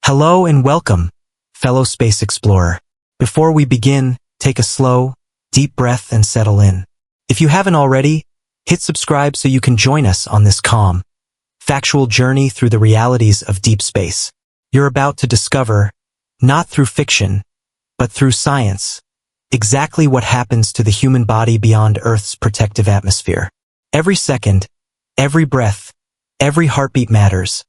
Hello and welcome, fellow space explorer. Before we begin, take a slow, deep breath and settle in. If you haven't already, hit subscribe so you can join us on this calm, factual journey through the realities of deep space. You're about to discover, not through fiction, but through science, exactly what happens to the human body beyond Earth's protective atmosphere. Every second, every breath, every heartbeat matters,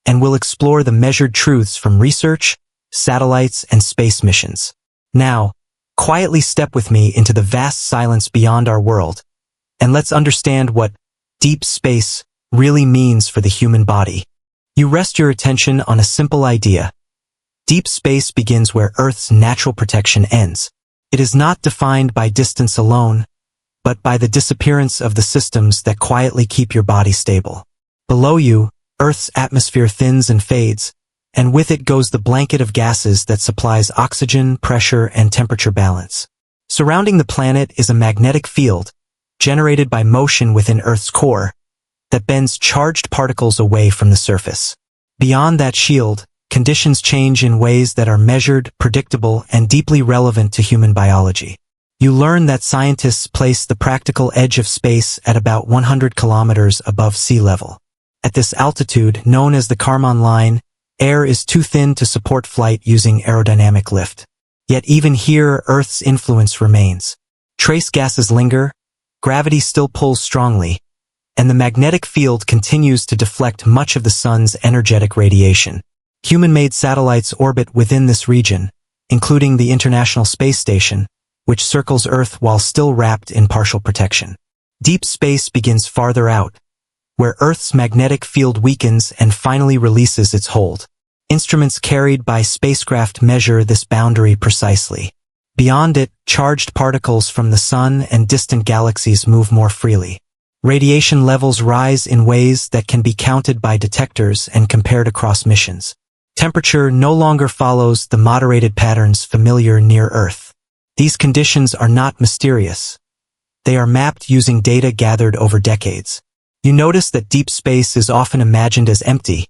and we'll explore the measured truths from research, satellites, and space missions. Now, quietly step with me into the vast silence beyond our world, and let's understand what deep space really means for the human body. You rest your attention on a simple idea. Deep space begins where Earth's natural protection ends. It is not defined by distance alone, but by the disappearance of the systems that quietly keep your body stable. Below you, Earth's atmosphere thins and fades, and with it goes the blanket of gases that supplies oxygen, pressure, and temperature balance. Surrounding the planet is a magnetic field, generated by motion within Earth's core, that bends charged particles away from the surface. Beyond that shield, conditions change in ways that are measured, predictable, and deeply relevant to human biology. You learn that scientists place the practical edge of space at about 100 kilometers above sea level. At this altitude, known as the Kármán line, air is too thin to support flight using aerodynamic lift. Yet even here, Earth's influence remains. Trace gases linger, gravity still pulls strongly, and the magnetic field continues to deflect much of the sun's energetic radiation. Human-made satellites orbit within this region, including the International Space Station, which circles Earth while still wrapped in partial protection. Deep space begins farther out, where Earth's magnetic field weakens and finally releases its hold. Instruments carried by spacecraft measure this boundary precisely. Beyond it, charged particles from the Sun and distant galaxies move more freely. Radiation levels rise in ways that can be counted by detectors and compared across missions. Temperature no longer follows the moderated patterns familiar near Earth. These conditions are not mysterious. They are mapped using data gathered over decades. You notice that deep space is often imagined as empty,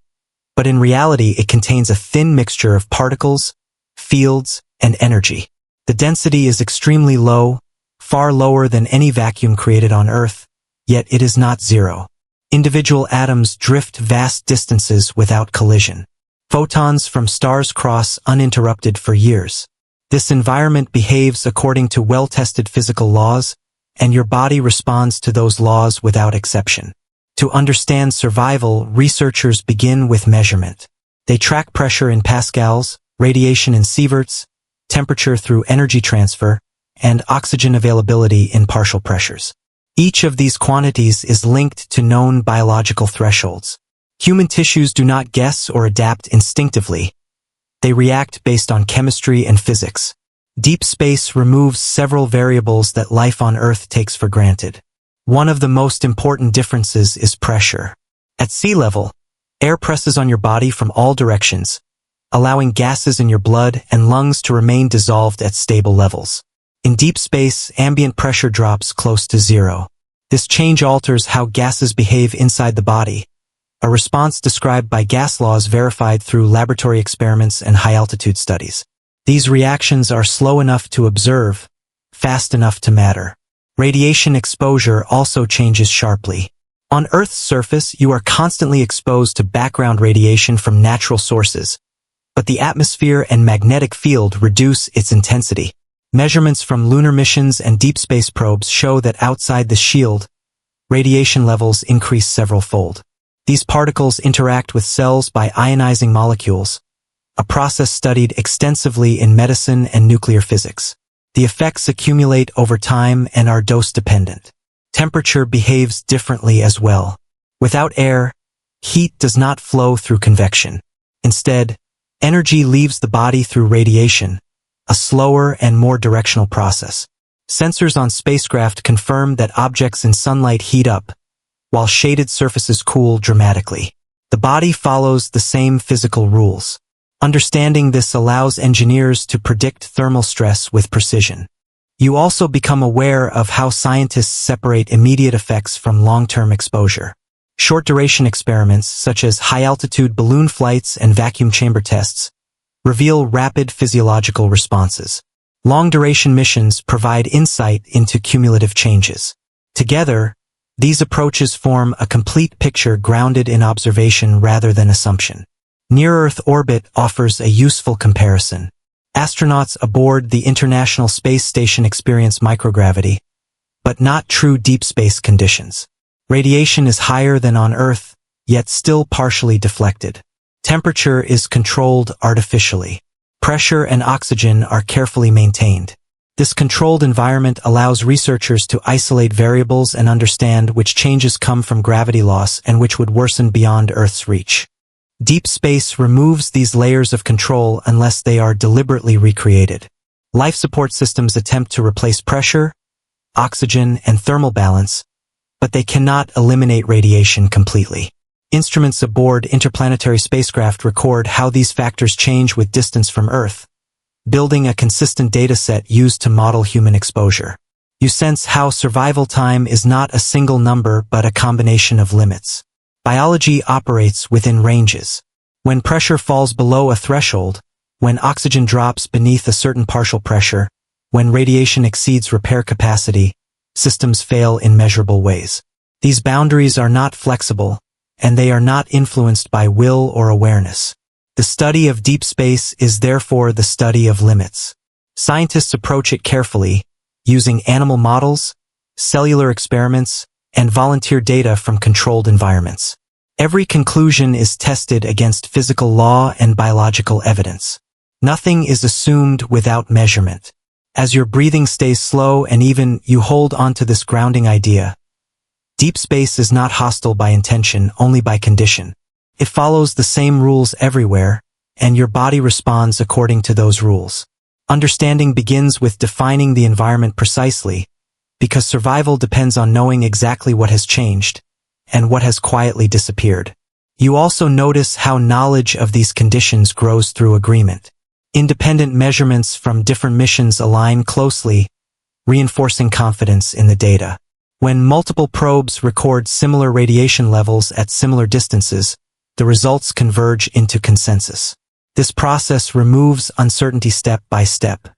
but in reality it contains a thin mixture of particles, fields, and energy. The density is extremely low, far lower than any vacuum created on Earth, yet it is not zero. Individual atoms drift vast distances without collision. Photons from stars cross uninterrupted for years. This environment behaves according to well-tested physical laws, and your body responds to those laws without exception. To understand survival, researchers begin with measurement. They track pressure in pascals, radiation in sieverts, temperature through energy transfer, and oxygen availability in partial pressures. Each of these quantities is linked to known biological thresholds. Human tissues do not guess or adapt instinctively. They react based on chemistry and physics. Deep space removes several variables that life on Earth takes for granted. One of the most important differences is pressure. At sea level, air presses on your body from all directions, allowing gases in your blood and lungs to remain dissolved at stable levels. In deep space, ambient pressure drops close to zero. This change alters how gases behave inside the body, a response described by gas laws verified through laboratory experiments and high-altitude studies. These reactions are slow enough to observe, fast enough to matter. Radiation exposure also changes sharply. On Earth's surface, you are constantly exposed to background radiation from natural sources, but the atmosphere and magnetic field reduce its intensity. Measurements from lunar missions and deep space probes show that outside the shield, radiation levels increase several-fold. These particles interact with cells by ionizing molecules, a process studied extensively in medicine and nuclear physics. The effects accumulate over time and are dose-dependent. Temperature behaves differently as well. Without air, heat does not flow through convection. Instead, energy leaves the body through radiation, a slower and more directional process. Sensors on spacecraft confirm that objects in sunlight heat up, while shaded surfaces cool dramatically. The body follows the same physical rules. Understanding this allows engineers to predict thermal stress with precision. You also become aware of how scientists separate immediate effects from long-term exposure. Short-duration experiments, such as high-altitude balloon flights and vacuum chamber tests, reveal rapid physiological responses. Long-duration missions provide insight into cumulative changes. Together, these approaches form a complete picture grounded in observation rather than assumption. Near-Earth orbit offers a useful comparison. Astronauts aboard the International Space Station experience microgravity, but not true deep space conditions. Radiation is higher than on Earth, yet still partially deflected. Temperature is controlled artificially. Pressure and oxygen are carefully maintained. This controlled environment allows researchers to isolate variables and understand which changes come from gravity loss and which would worsen beyond Earth's reach. Deep space removes these layers of control unless they are deliberately recreated. Life support systems attempt to replace pressure, oxygen, and thermal balance, but they cannot eliminate radiation completely. Instruments aboard interplanetary spacecraft record how these factors change with distance from Earth, building a consistent data set used to model human exposure. You sense how survival time is not a single number but a combination of limits. Biology operates within ranges. When pressure falls below a threshold, when oxygen drops beneath a certain partial pressure, when radiation exceeds repair capacity, systems fail in measurable ways. These boundaries are not flexible, and they are not influenced by will or awareness. The study of deep space is therefore the study of limits. Scientists approach it carefully, using animal models, cellular experiments, and volunteer data from controlled environments. Every conclusion is tested against physical law and biological evidence. Nothing is assumed without measurement. As your breathing stays slow and even, you hold onto this grounding idea. Deep space is not hostile by intention, only by condition. It follows the same rules everywhere, and your body responds according to those rules. Understanding begins with defining the environment precisely, because survival depends on knowing exactly what has changed, and what has quietly disappeared. You also notice how knowledge of these conditions grows through agreement. Independent measurements from different missions align closely, reinforcing confidence in the data. When multiple probes record similar radiation levels at similar distances, the results converge into consensus. This process removes uncertainty step by step.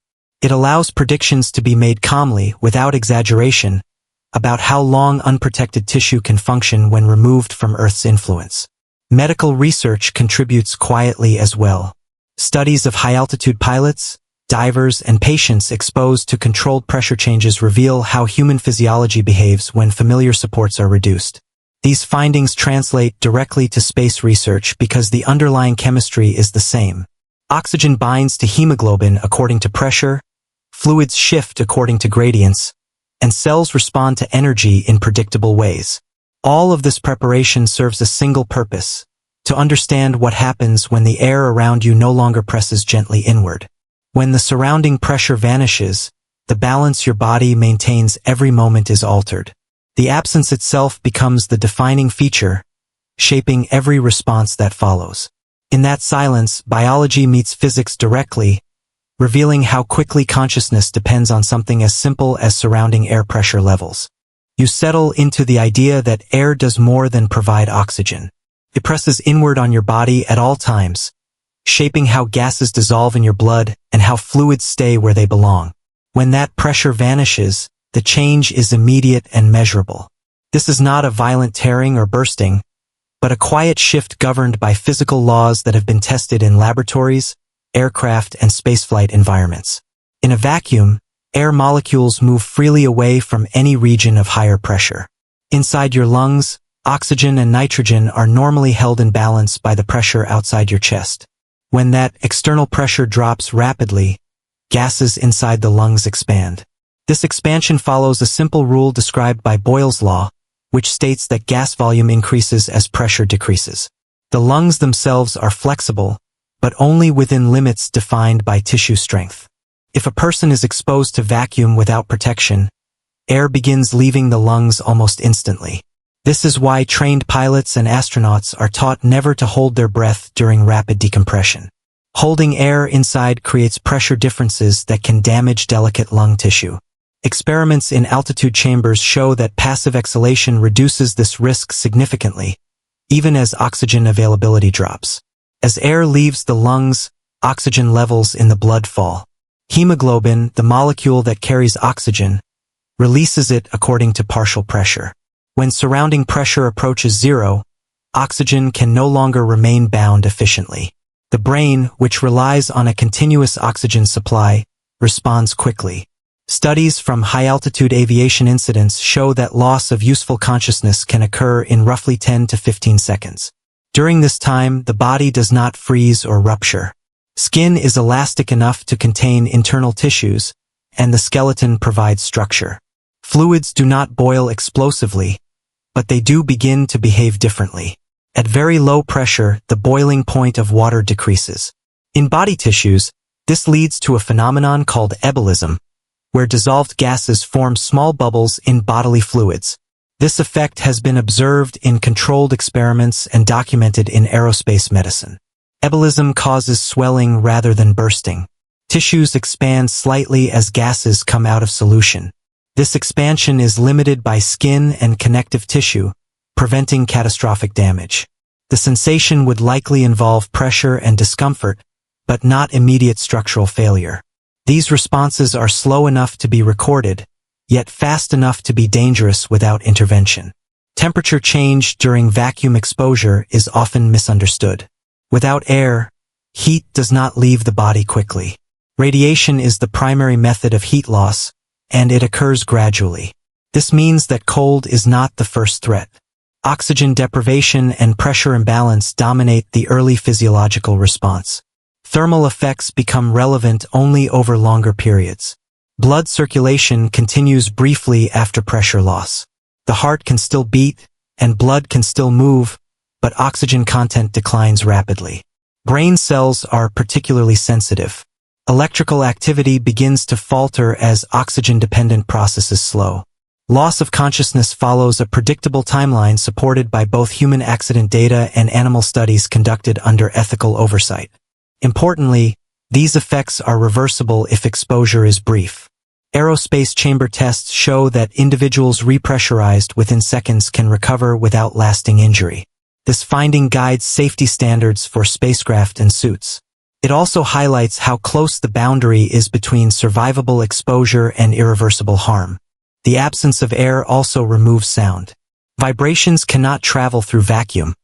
It allows predictions to be made calmly, without exaggeration, about how long unprotected tissue can function when removed from Earth's influence. Medical research contributes quietly as well. Studies of high-altitude pilots, divers, and patients exposed to controlled pressure changes reveal how human physiology behaves when familiar supports are reduced. These findings translate directly to space research because the underlying chemistry is the same. Oxygen binds to hemoglobin according to pressure, fluids shift according to gradients, and cells respond to energy in predictable ways. All of this preparation serves a single purpose: to understand what happens when the air around you no longer presses gently inward. When the surrounding pressure vanishes, the balance your body maintains every moment is altered. The absence itself becomes the defining feature, shaping every response that follows. In that silence, biology meets physics directly, revealing how quickly consciousness depends on something as simple as surrounding air pressure levels. You settle into the idea that air does more than provide oxygen. It presses inward on your body at all times, shaping how gases dissolve in your blood and how fluids stay where they belong. When that pressure vanishes, the change is immediate and measurable. This is not a violent tearing or bursting, but a quiet shift governed by physical laws that have been tested in laboratories, aircraft, and spaceflight environments. In a vacuum, air molecules move freely away from any region of higher pressure. Inside your lungs, oxygen and nitrogen are normally held in balance by the pressure outside your chest. When that external pressure drops rapidly, gases inside the lungs expand. This expansion follows a simple rule described by Boyle's law, which states that gas volume increases as pressure decreases. The lungs themselves are flexible, but only within limits defined by tissue strength. If a person is exposed to vacuum without protection, air begins leaving the lungs almost instantly. This is why trained pilots and astronauts are taught never to hold their breath during rapid decompression. Holding air inside creates pressure differences that can damage delicate lung tissue. Experiments in altitude chambers show that passive exhalation reduces this risk significantly, even as oxygen availability drops. As air leaves the lungs, oxygen levels in the blood fall. Hemoglobin, the molecule that carries oxygen, releases it according to partial pressure. When surrounding pressure approaches zero, oxygen can no longer remain bound efficiently. The brain, which relies on a continuous oxygen supply, responds quickly. Studies from high-altitude aviation incidents show that loss of useful consciousness can occur in roughly 10 to 15 seconds. During this time, the body does not freeze or rupture. Skin is elastic enough to contain internal tissues, and the skeleton provides structure. Fluids do not boil explosively, but they do begin to behave differently. At very low pressure, the boiling point of water decreases. In body tissues, this leads to a phenomenon called ebullition, where dissolved gases form small bubbles in bodily fluids. This effect has been observed in controlled experiments and documented in aerospace medicine. Ebullition causes swelling rather than bursting. Tissues expand slightly as gases come out of solution. This expansion is limited by skin and connective tissue, preventing catastrophic damage. The sensation would likely involve pressure and discomfort, but not immediate structural failure. These responses are slow enough to be recorded, yet fast enough to be dangerous without intervention. Temperature change during vacuum exposure is often misunderstood. Without air, heat does not leave the body quickly. Radiation is the primary method of heat loss, and it occurs gradually. This means that cold is not the first threat. Oxygen deprivation and pressure imbalance dominate the early physiological response. Thermal effects become relevant only over longer periods. Blood circulation continues briefly after pressure loss. The heart can still beat, and blood can still move, but oxygen content declines rapidly. Brain cells are particularly sensitive. Electrical activity begins to falter as oxygen-dependent processes slow. Loss of consciousness follows a predictable timeline supported by both human accident data and animal studies conducted under ethical oversight. Importantly, these effects are reversible if exposure is brief. Aerospace chamber tests show that individuals repressurized within seconds can recover without lasting injury. This finding guides safety standards for spacecraft and suits. It also highlights how close the boundary is between survivable exposure and irreversible harm. The absence of air also removes sound. Vibrations cannot travel through vacuum,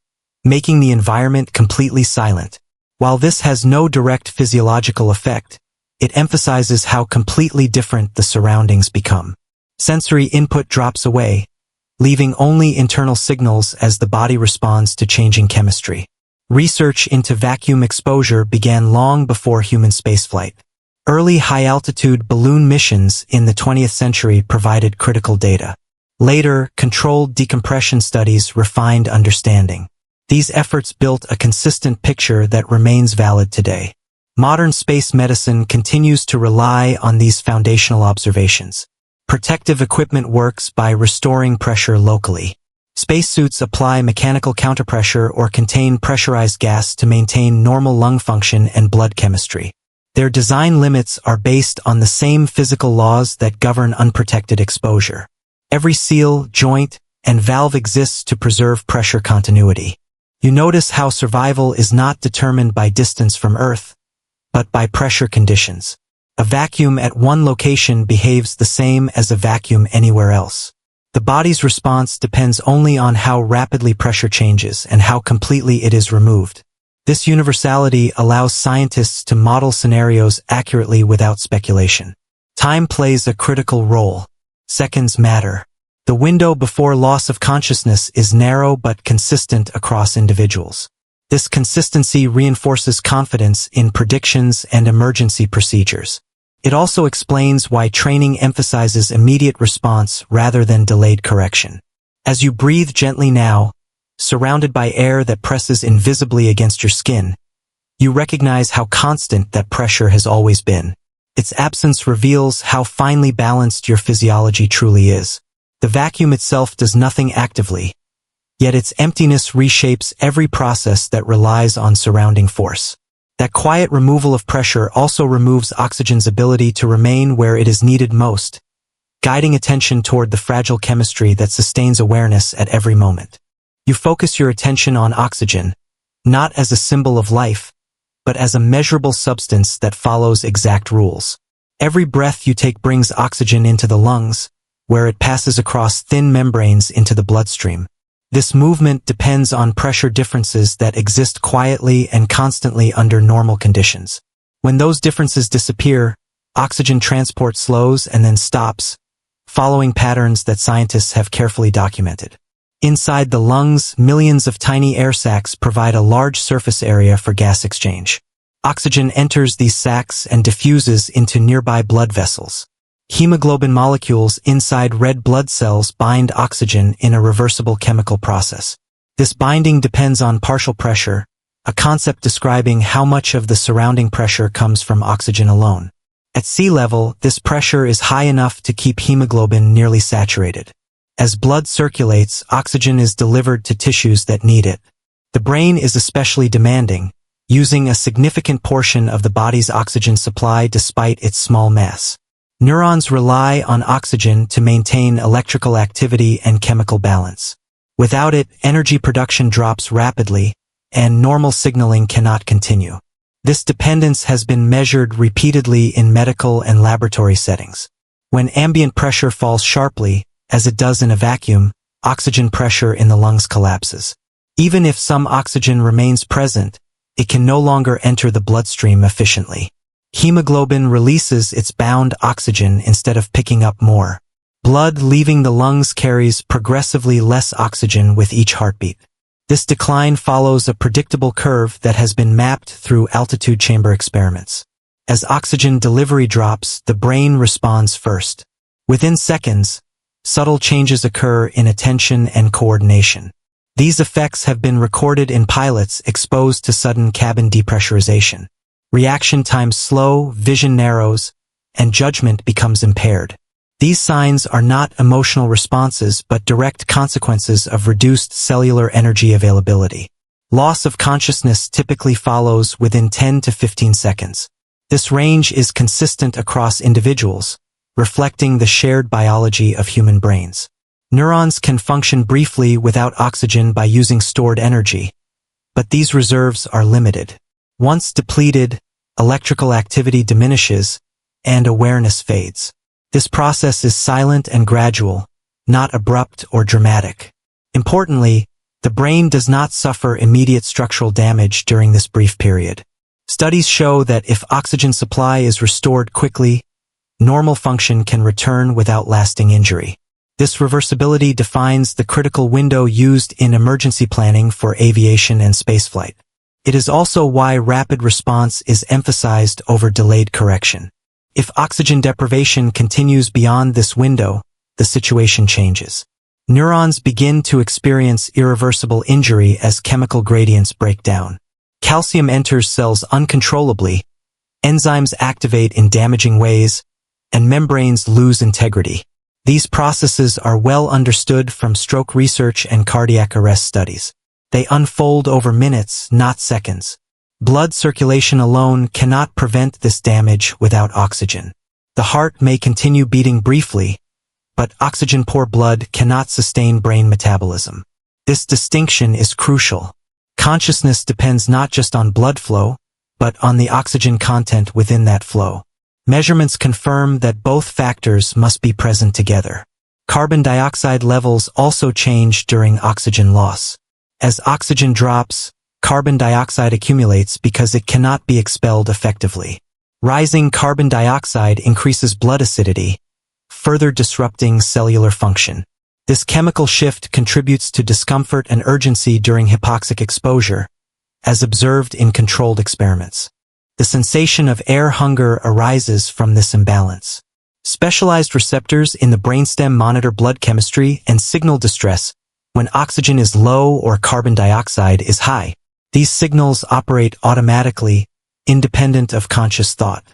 making the environment completely silent. While this has no direct physiological effect, it emphasizes how completely different the surroundings become. Sensory input drops away, leaving only internal signals as the body responds to changing chemistry. Research into vacuum exposure began long before human spaceflight. Early high-altitude balloon missions in the 20th century provided critical data. Later, controlled decompression studies refined understanding. These efforts built a consistent picture that remains valid today. Modern space medicine continues to rely on these foundational observations. Protective equipment works by restoring pressure locally. Spacesuits apply mechanical counterpressure or contain pressurized gas to maintain normal lung function and blood chemistry. Their design limits are based on the same physical laws that govern unprotected exposure. Every seal, joint, and valve exists to preserve pressure continuity. You notice how survival is not determined by distance from Earth, but by pressure conditions. A vacuum at one location behaves the same as a vacuum anywhere else. The body's response depends only on how rapidly pressure changes and how completely it is removed. This universality allows scientists to model scenarios accurately without speculation. Time plays a critical role. Seconds matter. The window before loss of consciousness is narrow but consistent across individuals. This consistency reinforces confidence in predictions and emergency procedures. It also explains why training emphasizes immediate response rather than delayed correction. As you breathe gently now, surrounded by air that presses invisibly against your skin, you recognize how constant that pressure has always been. Its absence reveals how finely balanced your physiology truly is. The vacuum itself does nothing actively, yet its emptiness reshapes every process that relies on surrounding force. That quiet removal of pressure also removes oxygen's ability to remain where it is needed most, guiding attention toward the fragile chemistry that sustains awareness at every moment. You focus your attention on oxygen, not as a symbol of life, but as a measurable substance that follows exact rules. Every breath you take brings oxygen into the lungs, where it passes across thin membranes into the bloodstream. This movement depends on pressure differences that exist quietly and constantly under normal conditions. When those differences disappear, oxygen transport slows and then stops, following patterns that scientists have carefully documented. Inside the lungs, millions of tiny air sacs provide a large surface area for gas exchange. Oxygen enters these sacs and diffuses into nearby blood vessels. Hemoglobin molecules inside red blood cells bind oxygen in a reversible chemical process. This binding depends on partial pressure, a concept describing how much of the surrounding pressure comes from oxygen alone. At sea level, this pressure is high enough to keep hemoglobin nearly saturated. As blood circulates, oxygen is delivered to tissues that need it. The brain is especially demanding, using a significant portion of the body's oxygen supply despite its small mass. Neurons rely on oxygen to maintain electrical activity and chemical balance. Without it, energy production drops rapidly, and normal signaling cannot continue. This dependence has been measured repeatedly in medical and laboratory settings. When ambient pressure falls sharply, as it does in a vacuum, oxygen pressure in the lungs collapses. Even if some oxygen remains present, it can no longer enter the bloodstream efficiently. Hemoglobin releases its bound oxygen instead of picking up more. Blood leaving the lungs carries progressively less oxygen with each heartbeat. This decline follows a predictable curve that has been mapped through altitude chamber experiments. As oxygen delivery drops, the brain responds first. Within seconds, subtle changes occur in attention and coordination. These effects have been recorded in pilots exposed to sudden cabin depressurization. Reaction times slow, vision narrows, and judgment becomes impaired. These signs are not emotional responses but direct consequences of reduced cellular energy availability. Loss of consciousness typically follows within 10 to 15 seconds. This range is consistent across individuals, reflecting the shared biology of human brains. Neurons can function briefly without oxygen by using stored energy, but these reserves are limited. Once depleted, electrical activity diminishes, and awareness fades. This process is silent and gradual, not abrupt or dramatic. Importantly, the brain does not suffer immediate structural damage during this brief period. Studies show that if oxygen supply is restored quickly, normal function can return without lasting injury. This reversibility defines the critical window used in emergency planning for aviation and spaceflight. It is also why rapid response is emphasized over delayed correction. If oxygen deprivation continues beyond this window, the situation changes. Neurons begin to experience irreversible injury as chemical gradients break down. Calcium enters cells uncontrollably, enzymes activate in damaging ways, and membranes lose integrity. These processes are well understood from stroke research and cardiac arrest studies. They unfold over minutes, not seconds. Blood circulation alone cannot prevent this damage without oxygen. The heart may continue beating briefly, but oxygen-poor blood cannot sustain brain metabolism. This distinction is crucial. Consciousness depends not just on blood flow, but on the oxygen content within that flow. Measurements confirm that both factors must be present together. Carbon dioxide levels also change during oxygen loss. As oxygen drops, carbon dioxide accumulates because it cannot be expelled effectively. Rising carbon dioxide increases blood acidity, further disrupting cellular function. This chemical shift contributes to discomfort and urgency during hypoxic exposure, as observed in controlled experiments. The sensation of air hunger arises from this imbalance. Specialized receptors in the brainstem monitor blood chemistry and signal distress when oxygen is low or carbon dioxide is high. These signals operate automatically, independent of conscious thought.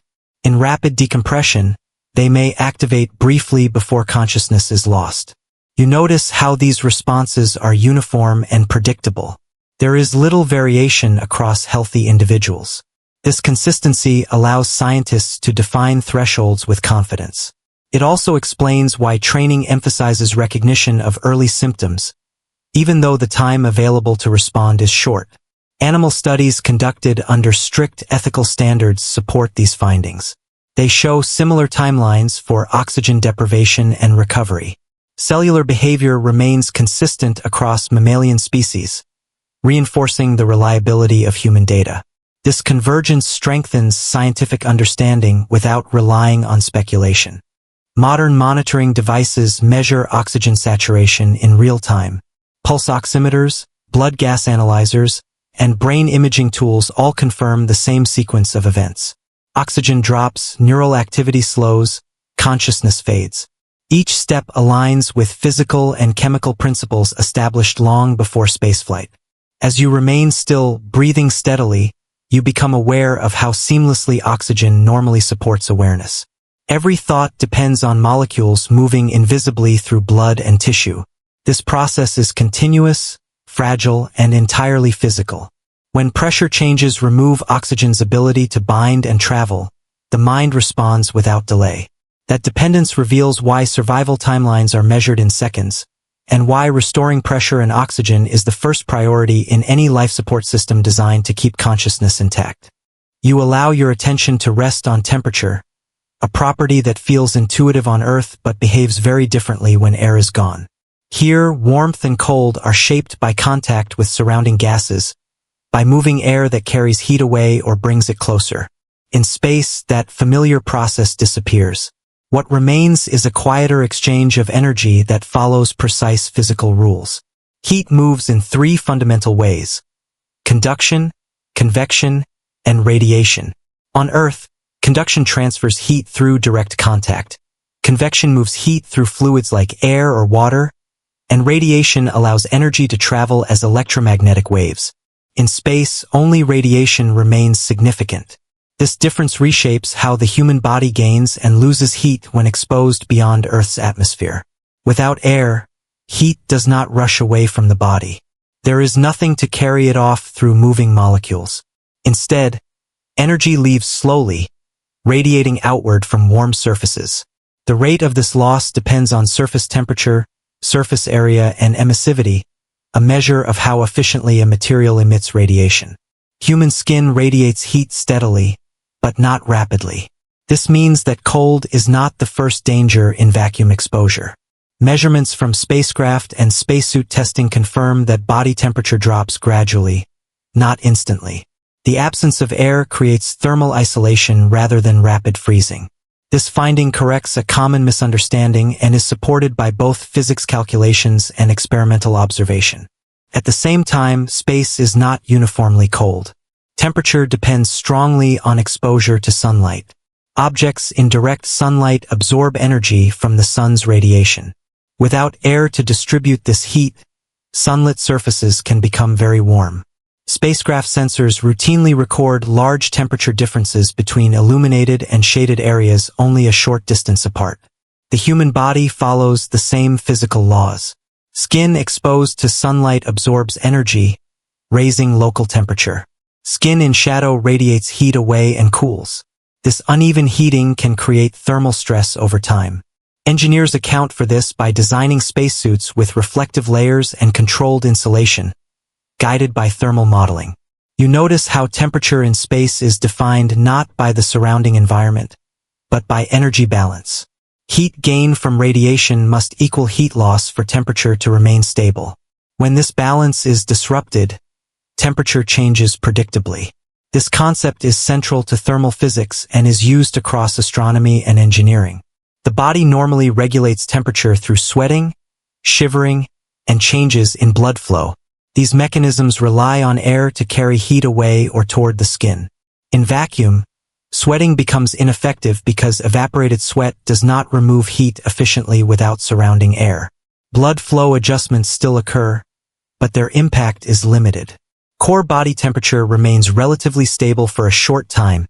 In rapid decompression, they may activate briefly before consciousness is lost. You notice how these responses are uniform and predictable. There is little variation across healthy individuals. This consistency allows scientists to define thresholds with confidence. It also explains why training emphasizes recognition of early symptoms, even though the time available to respond is short. Animal studies conducted under strict ethical standards support these findings. They show similar timelines for oxygen deprivation and recovery. Cellular behavior remains consistent across mammalian species, reinforcing the reliability of human data. This convergence strengthens scientific understanding without relying on speculation. Modern monitoring devices measure oxygen saturation in real time. Pulse oximeters, blood gas analyzers, and brain imaging tools all confirm the same sequence of events. Oxygen drops, neural activity slows, consciousness fades. Each step aligns with physical and chemical principles established long before spaceflight. As you remain still, breathing steadily, you become aware of how seamlessly oxygen normally supports awareness. Every thought depends on molecules moving invisibly through blood and tissue. This process is continuous, fragile, and entirely physical. When pressure changes remove oxygen's ability to bind and travel, the mind responds without delay. That dependence reveals why survival timelines are measured in seconds, and why restoring pressure and oxygen is the first priority in any life support system designed to keep consciousness intact. You allow your attention to rest on temperature, a property that feels intuitive on Earth but behaves very differently when air is gone. Here, warmth and cold are shaped by contact with surrounding gases, by moving air that carries heat away or brings it closer. In space, that familiar process disappears. What remains is a quieter exchange of energy that follows precise physical rules. Heat moves in three fundamental ways: conduction, convection, and radiation. On Earth, conduction transfers heat through direct contact. Convection moves heat through fluids like air or water, and radiation allows energy to travel as electromagnetic waves. In space, only radiation remains significant. This difference reshapes how the human body gains and loses heat when exposed beyond Earth's atmosphere. Without air, heat does not rush away from the body. There is nothing to carry it off through moving molecules. Instead, energy leaves slowly, radiating outward from warm surfaces. The rate of this loss depends on surface temperature, surface area, and emissivity, a measure of how efficiently a material emits radiation. Human skin radiates heat steadily, but not rapidly. This means that cold is not the first danger in vacuum exposure. Measurements from spacecraft and spacesuit testing confirm that body temperature drops gradually, not instantly. The absence of air creates thermal isolation rather than rapid freezing. This finding corrects a common misunderstanding and is supported by both physics calculations and experimental observation. At the same time, space is not uniformly cold. Temperature depends strongly on exposure to sunlight. Objects in direct sunlight absorb energy from the sun's radiation. Without air to distribute this heat, sunlit surfaces can become very warm. Spacecraft sensors routinely record large temperature differences between illuminated and shaded areas only a short distance apart. The human body follows the same physical laws. Skin exposed to sunlight absorbs energy, raising local temperature. Skin in shadow radiates heat away and cools. This uneven heating can create thermal stress over time. Engineers account for this by designing spacesuits with reflective layers and controlled insulation, guided by thermal modeling. You notice how temperature in space is defined not by the surrounding environment, but by energy balance. Heat gain from radiation must equal heat loss for temperature to remain stable. When this balance is disrupted, temperature changes predictably. This concept is central to thermal physics and is used across astronomy and engineering. The body normally regulates temperature through sweating, shivering, and changes in blood flow. These mechanisms rely on air to carry heat away or toward the skin. In vacuum, sweating becomes ineffective because evaporated sweat does not remove heat efficiently without surrounding air. Blood flow adjustments still occur, but their impact is limited. Core body temperature remains relatively stable for a short time,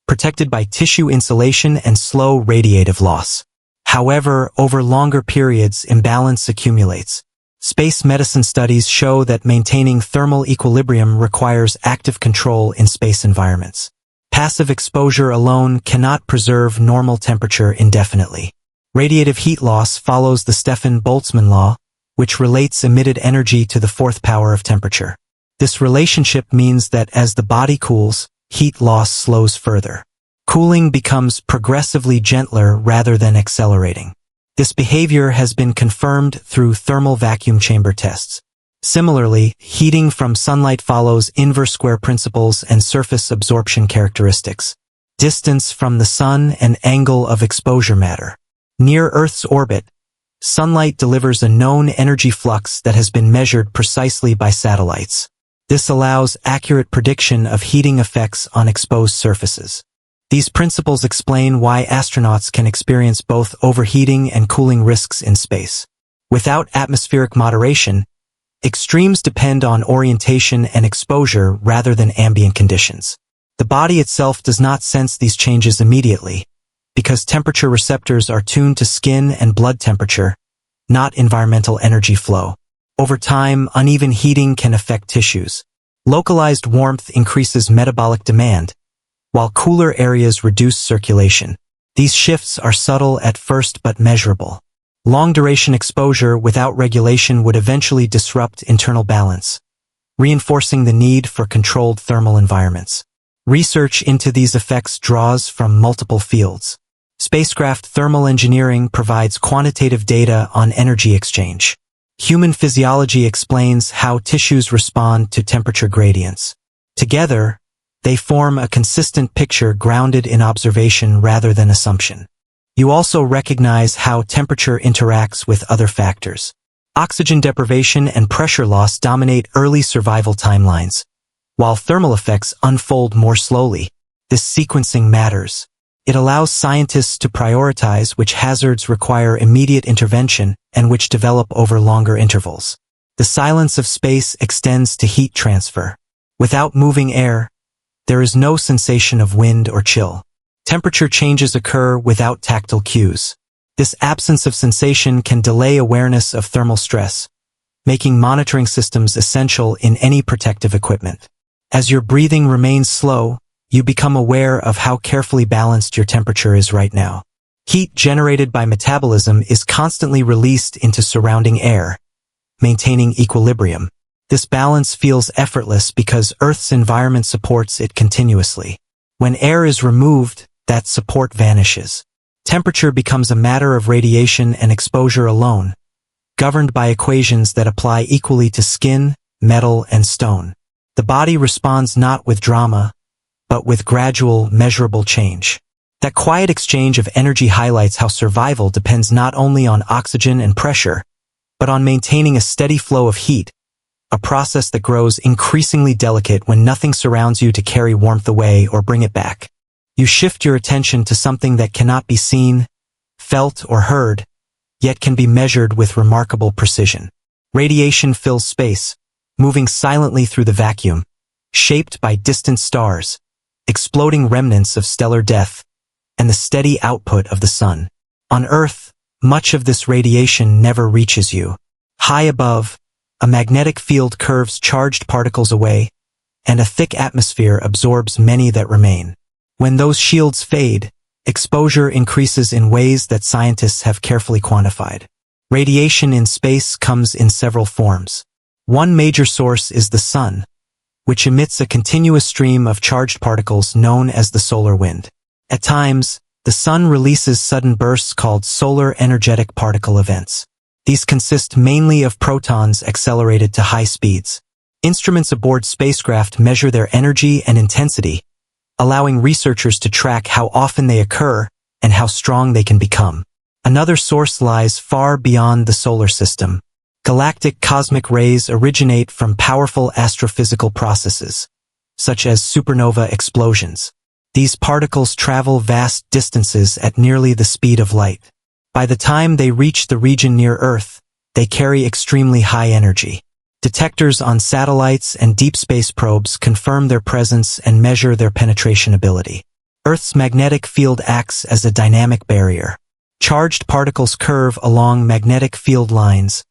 protected by tissue insulation and slow radiative loss. However, over longer periods, imbalance accumulates. Space medicine studies show that maintaining thermal equilibrium requires active control in space environments. Passive exposure alone cannot preserve normal temperature indefinitely. Radiative heat loss follows the Stefan-Boltzmann law, which relates emitted energy to the fourth power of temperature. This relationship means that as the body cools, heat loss slows further. Cooling becomes progressively gentler rather than accelerating. This behavior has been confirmed through thermal vacuum chamber tests. Similarly, heating from sunlight follows inverse square principles and surface absorption characteristics. Distance from the sun and angle of exposure matter. Near Earth's orbit, sunlight delivers a known energy flux that has been measured precisely by satellites. This allows accurate prediction of heating effects on exposed surfaces. These principles explain why astronauts can experience both overheating and cooling risks in space. Without atmospheric moderation, extremes depend on orientation and exposure rather than ambient conditions. The body itself does not sense these changes immediately, because temperature receptors are tuned to skin and blood temperature, not environmental energy flow. Over time, uneven heating can affect tissues. Localized warmth increases metabolic demand, while cooler areas reduce circulation. These shifts are subtle at first but measurable. Long-duration exposure without regulation would eventually disrupt internal balance, reinforcing the need for controlled thermal environments. Research into these effects draws from multiple fields. Spacecraft thermal engineering provides quantitative data on energy exchange. Human physiology explains how tissues respond to temperature gradients. Together, they form a consistent picture grounded in observation rather than assumption. You also recognize how temperature interacts with other factors. Oxygen deprivation and pressure loss dominate early survival timelines, while thermal effects unfold more slowly. This sequencing matters. It allows scientists to prioritize which hazards require immediate intervention and which develop over longer intervals. The silence of space extends to heat transfer. Without moving air, there is no sensation of wind or chill. Temperature changes occur without tactile cues. This absence of sensation can delay awareness of thermal stress, making monitoring systems essential in any protective equipment. As your breathing remains slow, you become aware of how carefully balanced your temperature is right now. Heat generated by metabolism is constantly released into surrounding air, maintaining equilibrium. This balance feels effortless because Earth's environment supports it continuously. When air is removed, that support vanishes. Temperature becomes a matter of radiation and exposure alone, governed by equations that apply equally to skin, metal, and stone. The body responds not with drama, but with gradual, measurable change. That quiet exchange of energy highlights how survival depends not only on oxygen and pressure, but on maintaining a steady flow of heat, a process that grows increasingly delicate when nothing surrounds you to carry warmth away or bring it back. You shift your attention to something that cannot be seen, felt, or heard, yet can be measured with remarkable precision. Radiation fills space, moving silently through the vacuum, shaped by distant stars, exploding remnants of stellar death, and the steady output of the sun. On Earth, much of this radiation never reaches you. High above, a magnetic field curves charged particles away, and a thick atmosphere absorbs many that remain. When those shields fade, exposure increases in ways that scientists have carefully quantified. Radiation in space comes in several forms. One major source is the sun, which emits a continuous stream of charged particles known as the solar wind. At times, the sun releases sudden bursts called solar energetic particle events. These consist mainly of protons accelerated to high speeds. Instruments aboard spacecraft measure their energy and intensity, allowing researchers to track how often they occur and how strong they can become. Another source lies far beyond the solar system. Galactic cosmic rays originate from powerful astrophysical processes, such as supernova explosions. These particles travel vast distances at nearly the speed of light. By the time they reach the region near Earth, they carry extremely high energy. Detectors on satellites and deep space probes confirm their presence and measure their penetration ability. Earth's magnetic field acts as a dynamic barrier. Charged particles curve along magnetic field lines,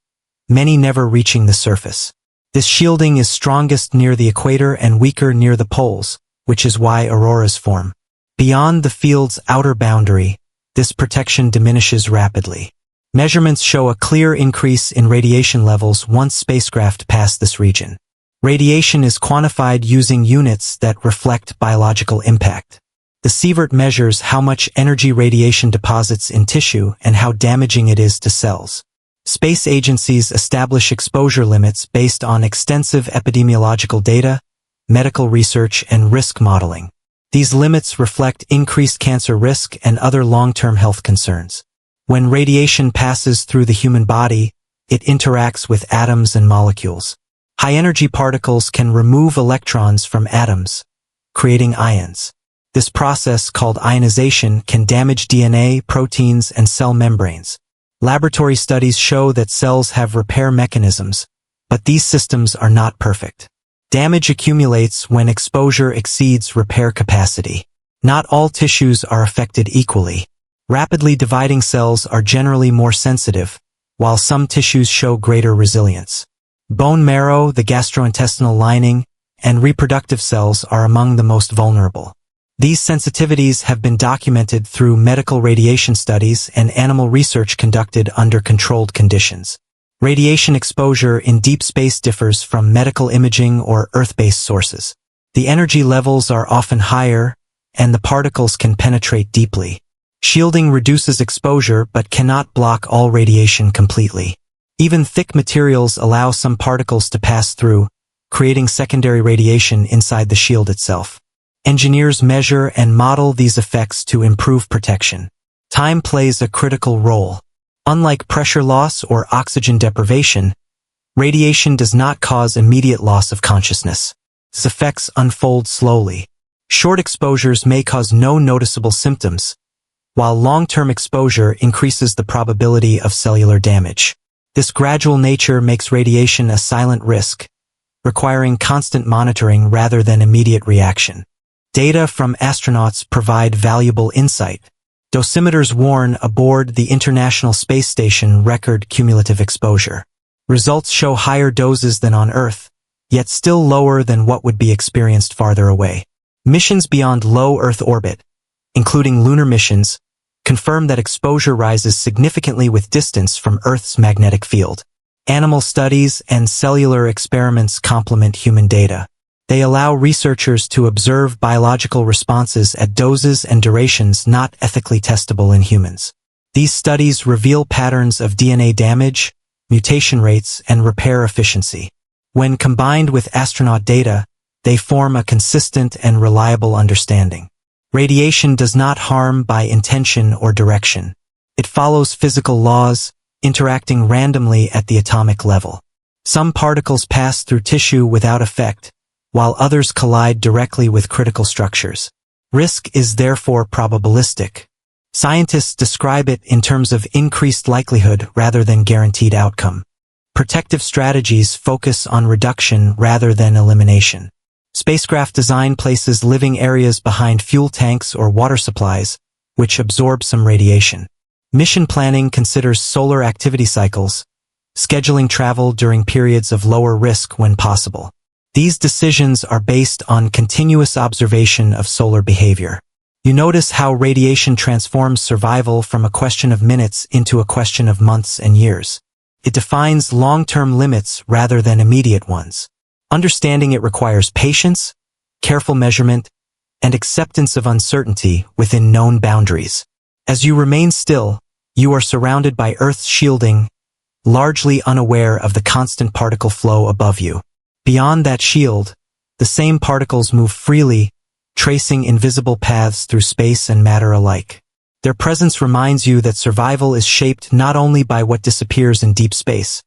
many never reaching the surface. This shielding is strongest near the equator and weaker near the poles, which is why auroras form. Beyond the field's outer boundary, this protection diminishes rapidly. Measurements show a clear increase in radiation levels once spacecraft pass this region. Radiation is quantified using units that reflect biological impact. The sievert measures how much energy radiation deposits in tissue and how damaging it is to cells. Space agencies establish exposure limits based on extensive epidemiological data, medical research, and risk modeling. These limits reflect increased cancer risk and other long-term health concerns. When radiation passes through the human body, it interacts with atoms and molecules. High-energy particles can remove electrons from atoms, creating ions. This process, called ionization, can damage DNA, proteins, and cell membranes. Laboratory studies show that cells have repair mechanisms, but these systems are not perfect. Damage accumulates when exposure exceeds repair capacity. Not all tissues are affected equally. Rapidly dividing cells are generally more sensitive, while some tissues show greater resilience. Bone marrow, the gastrointestinal lining, and reproductive cells are among the most vulnerable. These sensitivities have been documented through medical radiation studies and animal research conducted under controlled conditions. Radiation exposure in deep space differs from medical imaging or Earth-based sources. The energy levels are often higher, and the particles can penetrate deeply. Shielding reduces exposure but cannot block all radiation completely. Even thick materials allow some particles to pass through, creating secondary radiation inside the shield itself. Engineers measure and model these effects to improve protection. Time plays a critical role. Unlike pressure loss or oxygen deprivation, radiation does not cause immediate loss of consciousness. Its effects unfold slowly. Short exposures may cause no noticeable symptoms, while long-term exposure increases the probability of cellular damage. This gradual nature makes radiation a silent risk, requiring constant monitoring rather than immediate reaction. Data from astronauts provide valuable insight. Dosimeters warn aboard the International Space Station record cumulative exposure. Results show higher doses than on Earth, yet still lower than what would be experienced farther away. Missions beyond low Earth orbit, including lunar missions, confirm that exposure rises significantly with distance from Earth's magnetic field. Animal studies and cellular experiments complement human data. They allow researchers to observe biological responses at doses and durations not ethically testable in humans. These studies reveal patterns of DNA damage, mutation rates, and repair efficiency. When combined with astronaut data, they form a consistent and reliable understanding. Radiation does not harm by intention or direction. It follows physical laws, interacting randomly at the atomic level. Some particles pass through tissue without effect, while others collide directly with critical structures. Risk is therefore probabilistic. Scientists describe it in terms of increased likelihood rather than guaranteed outcome. Protective strategies focus on reduction rather than elimination. Spacecraft design places living areas behind fuel tanks or water supplies, which absorb some radiation. Mission planning considers solar activity cycles, scheduling travel during periods of lower risk when possible. These decisions are based on continuous observation of solar behavior. You notice how radiation transforms survival from a question of minutes into a question of months and years. It defines long-term limits rather than immediate ones. Understanding it requires patience, careful measurement, and acceptance of uncertainty within known boundaries. As you remain still, you are surrounded by Earth's shielding, largely unaware of the constant particle flow above you. Beyond that shield, the same particles move freely, tracing invisible paths through space and matter alike. Their presence reminds you that survival is shaped not only by what disappears in deep space,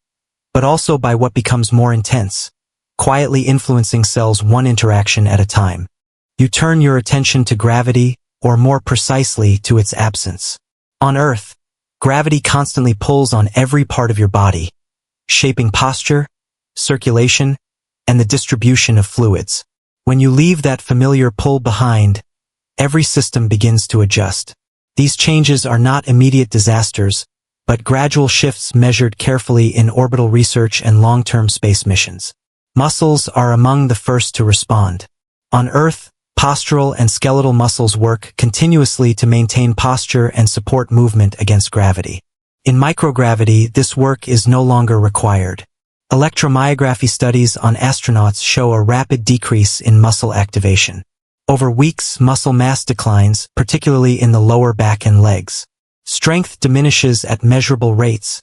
but also by what becomes more intense, quietly influencing cells one interaction at a time. You turn your attention to gravity, or more precisely to its absence. On Earth, gravity constantly pulls on every part of your body, shaping posture, circulation, and the distribution of fluids. When you leave that familiar pull behind, every system begins to adjust. These changes are not immediate disasters, but gradual shifts measured carefully in orbital research and long-term space missions. Muscles are among the first to respond. On Earth, Postural and skeletal muscles work continuously to maintain posture and support movement against gravity. In microgravity, this work is no longer required. Electromyography studies on astronauts show a rapid decrease in muscle activation. Over weeks, muscle mass declines, particularly in the lower back and legs. Strength diminishes at measurable rates,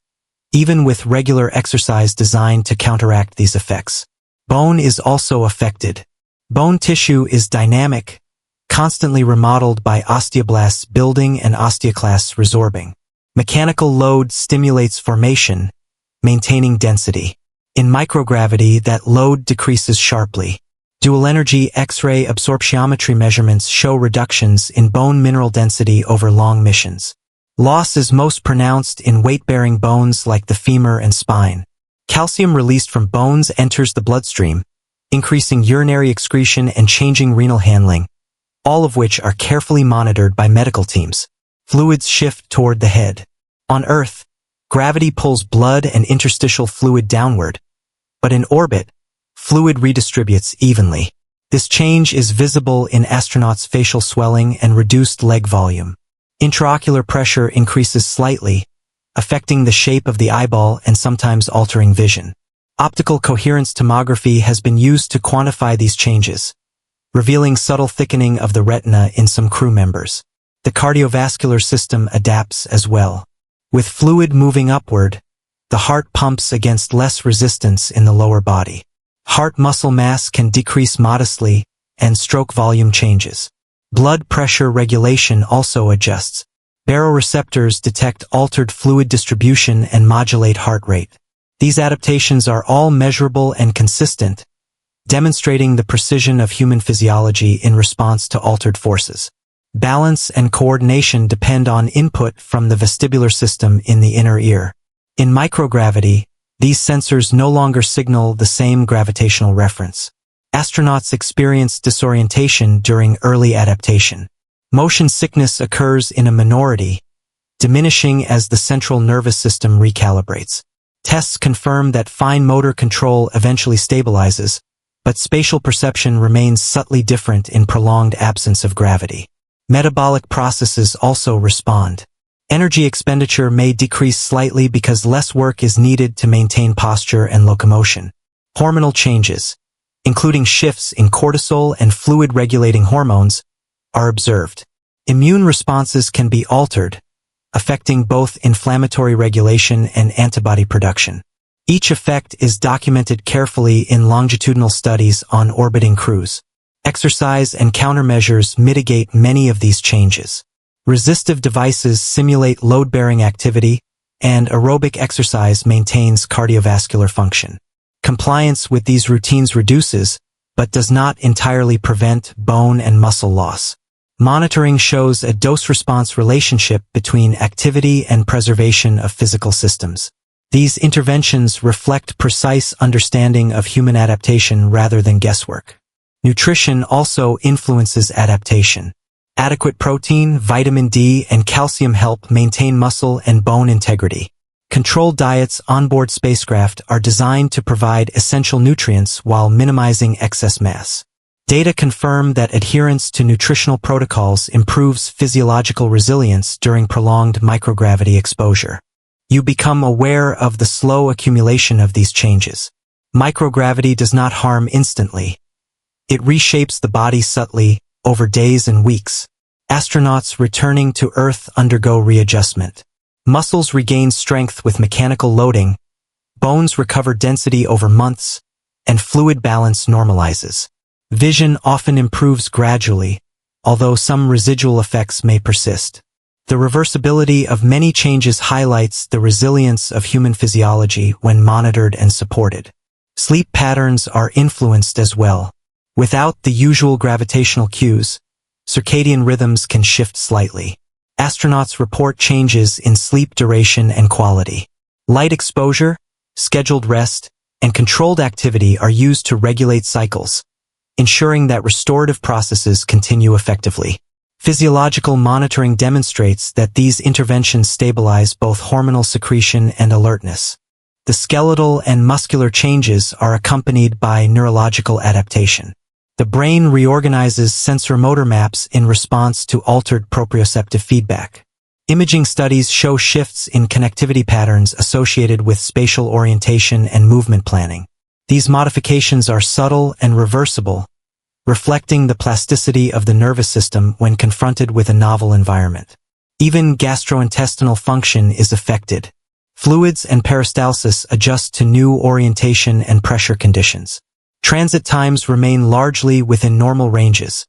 even with regular exercise designed to counteract these effects. Bone is also affected. Bone tissue is dynamic, constantly remodeled by osteoblasts building and osteoclasts resorbing. Mechanical load stimulates formation, maintaining density. In microgravity, that load decreases sharply. Dual-energy X-ray absorptiometry measurements show reductions in bone mineral density over long missions. Loss is most pronounced in weight-bearing bones like the femur and spine. Calcium released from bones enters the bloodstream, increasing urinary excretion and changing renal handling, all of which are carefully monitored by medical teams. Fluids shift toward the head. On Earth, gravity pulls blood and interstitial fluid downward, but in orbit, fluid redistributes evenly. This change is visible in astronauts' facial swelling and reduced leg volume. Intraocular pressure increases slightly, affecting the shape of the eyeball and sometimes altering vision. Optical coherence tomography has been used to quantify these changes, revealing subtle thickening of the retina in some crew members. The cardiovascular system adapts as well. With fluid moving upward, the heart pumps against less resistance in the lower body. Heart muscle mass can decrease modestly, and stroke volume changes. Blood pressure regulation also adjusts. Baroreceptors detect altered fluid distribution and modulate heart rate. These adaptations are all measurable and consistent, demonstrating the precision of human physiology in response to altered forces. Balance and coordination depend on input from the vestibular system in the inner ear. In microgravity, these sensors no longer signal the same gravitational reference. Astronauts experience disorientation during early adaptation. Motion sickness occurs in a minority, diminishing as the central nervous system recalibrates. Tests confirm that fine motor control eventually stabilizes, but spatial perception remains subtly different in prolonged absence of gravity. Metabolic processes also respond. Energy expenditure may decrease slightly because less work is needed to maintain posture and locomotion. Hormonal changes, including shifts in cortisol and fluid-regulating hormones, are observed. Immune responses can be altered, affecting both inflammatory regulation and antibody production. Each effect is documented carefully in longitudinal studies on orbiting crews. Exercise and countermeasures mitigate many of these changes. Resistive devices simulate load-bearing activity, and aerobic exercise maintains cardiovascular function. Compliance with these routines reduces, but does not entirely prevent bone and muscle loss. Monitoring shows a dose-response relationship between activity and preservation of physical systems. These interventions reflect precise understanding of human adaptation rather than guesswork. Nutrition also influences adaptation. Adequate protein, vitamin D, and calcium help maintain muscle and bone integrity. Controlled diets onboard spacecraft are designed to provide essential nutrients while minimizing excess mass. Data confirm that adherence to nutritional protocols improves physiological resilience during prolonged microgravity exposure. You become aware of the slow accumulation of these changes. Microgravity does not harm instantly. It reshapes the body subtly, over days and weeks. Astronauts returning to Earth undergo readjustment. Muscles regain strength with mechanical loading, bones recover density over months, and fluid balance normalizes. Vision often improves gradually, although some residual effects may persist. The reversibility of many changes highlights the resilience of human physiology when monitored and supported. Sleep patterns are influenced as well. Without the usual gravitational cues, circadian rhythms can shift slightly. Astronauts report changes in sleep duration and quality. Light exposure, scheduled rest, and controlled activity are used to regulate cycles, ensuring that restorative processes continue effectively. Physiological monitoring demonstrates that these interventions stabilize both hormonal secretion and alertness. The skeletal and muscular changes are accompanied by neurological adaptation. The brain reorganizes sensor-motor maps in response to altered proprioceptive feedback. Imaging studies show shifts in connectivity patterns associated with spatial orientation and movement planning. These modifications are subtle and reversible, reflecting the plasticity of the nervous system when confronted with a novel environment. Even gastrointestinal function is affected. Fluids and peristalsis adjust to new orientation and pressure conditions. Transit times remain largely within normal ranges,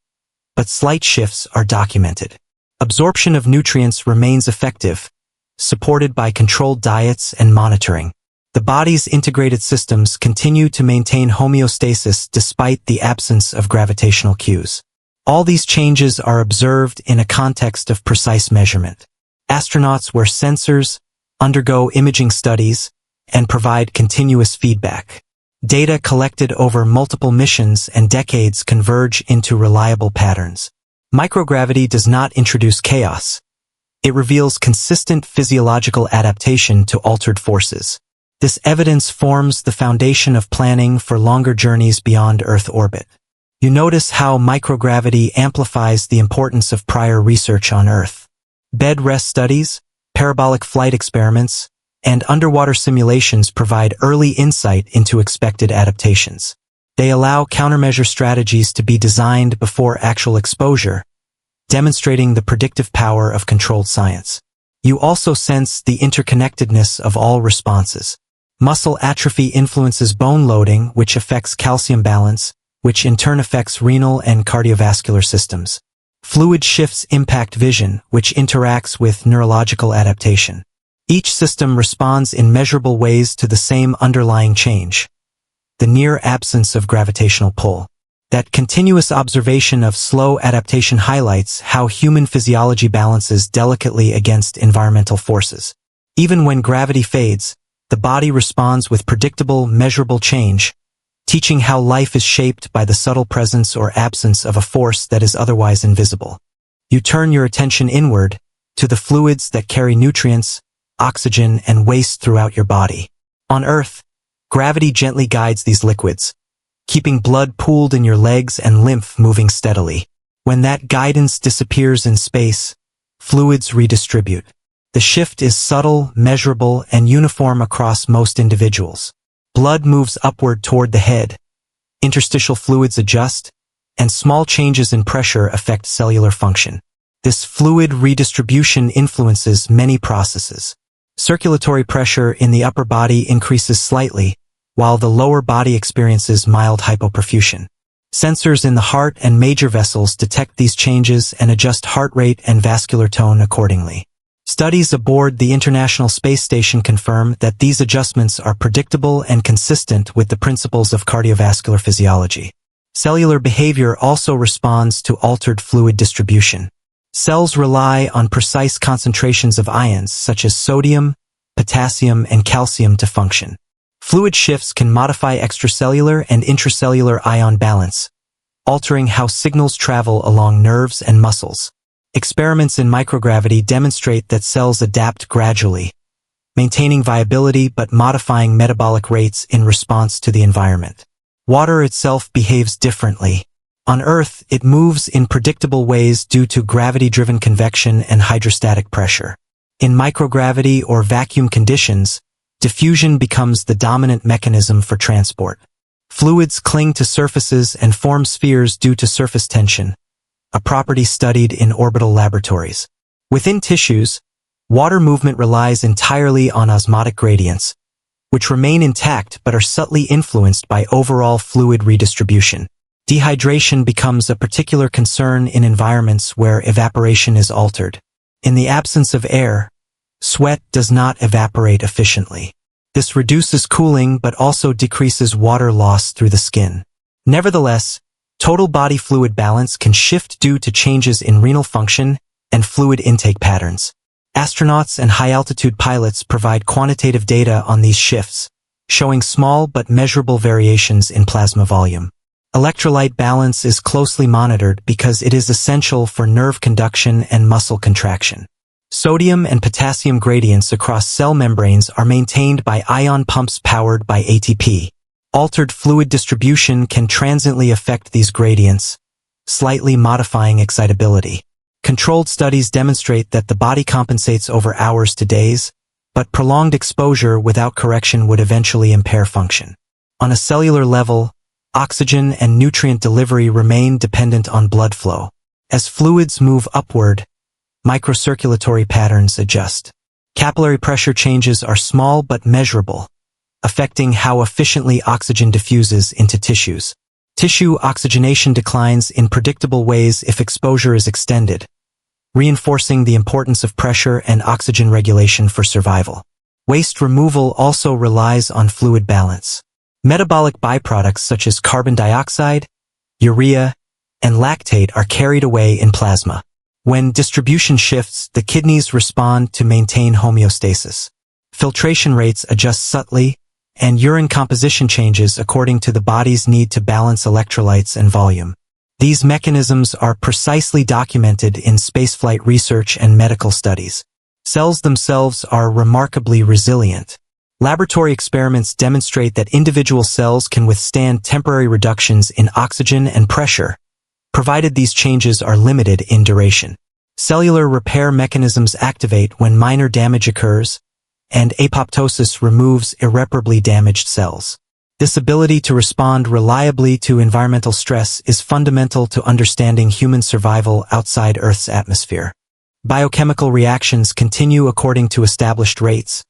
but slight shifts are documented. Absorption of nutrients remains effective, supported by controlled diets and monitoring. The body's integrated systems continue to maintain homeostasis despite the absence of gravitational cues. All these changes are observed in a context of precise measurement. Astronauts wear sensors, undergo imaging studies, and provide continuous feedback. Data collected over multiple missions and decades converge into reliable patterns. Microgravity does not introduce chaos. It reveals consistent physiological adaptation to altered forces. This evidence forms the foundation of planning for longer journeys beyond Earth orbit. You notice how microgravity amplifies the importance of prior research on Earth. Bed rest studies, parabolic flight experiments, and underwater simulations provide early insight into expected adaptations. They allow countermeasure strategies to be designed before actual exposure, demonstrating the predictive power of controlled science. You also sense the interconnectedness of all responses. Muscle atrophy influences bone loading, which affects calcium balance, which in turn affects renal and cardiovascular systems. Fluid shifts impact vision, which interacts with neurological adaptation. Each system responds in measurable ways to the same underlying change: the near absence of gravitational pull. That continuous observation of slow adaptation highlights how human physiology balances delicately against environmental forces. Even when gravity fades, the body responds with predictable, measurable change, teaching how life is shaped by the subtle presence or absence of a force that is otherwise invisible. You turn your attention inward, to the fluids that carry nutrients, oxygen, and waste throughout your body. On Earth, gravity gently guides these liquids, keeping blood pooled in your legs and lymph moving steadily. When that guidance disappears in space, fluids redistribute. The shift is subtle, measurable, and uniform across most individuals. Blood moves upward toward the head, interstitial fluids adjust, and small changes in pressure affect cellular function. This fluid redistribution influences many processes. Circulatory pressure in the upper body increases slightly, while the lower body experiences mild hypoperfusion. Sensors in the heart and major vessels detect these changes and adjust heart rate and vascular tone accordingly. Studies aboard the International Space Station confirm that these adjustments are predictable and consistent with the principles of cardiovascular physiology. Cellular behavior also responds to altered fluid distribution. Cells rely on precise concentrations of ions such as sodium, potassium, and calcium to function. Fluid shifts can modify extracellular and intracellular ion balance, altering how signals travel along nerves and muscles. Experiments in microgravity demonstrate that cells adapt gradually, maintaining viability but modifying metabolic rates in response to the environment. Water itself behaves differently. On Earth, it moves in predictable ways due to gravity-driven convection and hydrostatic pressure. In microgravity or vacuum conditions, diffusion becomes the dominant mechanism for transport. Fluids cling to surfaces and form spheres due to surface tension, a property studied in orbital laboratories. Within tissues, water movement relies entirely on osmotic gradients, which remain intact but are subtly influenced by overall fluid redistribution. Dehydration becomes a particular concern in environments where evaporation is altered. In the absence of air, sweat does not evaporate efficiently. This reduces cooling but also decreases water loss through the skin. Nevertheless, total body fluid balance can shift due to changes in renal function and fluid intake patterns. Astronauts and high-altitude pilots provide quantitative data on these shifts, showing small but measurable variations in plasma volume. Electrolyte balance is closely monitored because it is essential for nerve conduction and muscle contraction. Sodium and potassium gradients across cell membranes are maintained by ion pumps powered by ATP, Altered fluid distribution can transiently affect these gradients, slightly modifying excitability. Controlled studies demonstrate that the body compensates over hours to days, but prolonged exposure without correction would eventually impair function. On a cellular level, oxygen and nutrient delivery remain dependent on blood flow. As fluids move upward, microcirculatory patterns adjust. Capillary pressure changes are small but measurable, affecting how efficiently oxygen diffuses into tissues. Tissue oxygenation declines in predictable ways if exposure is extended, reinforcing the importance of pressure and oxygen regulation for survival. Waste removal also relies on fluid balance. Metabolic byproducts such as carbon dioxide, urea, and lactate are carried away in plasma. When distribution shifts, the kidneys respond to maintain homeostasis. Filtration rates adjust subtly, and urine composition changes according to the body's need to balance electrolytes and volume. These mechanisms are precisely documented in spaceflight research and medical studies. Cells themselves are remarkably resilient. Laboratory experiments demonstrate that individual cells can withstand temporary reductions in oxygen and pressure, provided these changes are limited in duration. Cellular repair mechanisms activate when minor damage occurs, and apoptosis removes irreparably damaged cells. This ability to respond reliably to environmental stress is fundamental to understanding human survival outside Earth's atmosphere. Biochemical reactions continue according to established rates,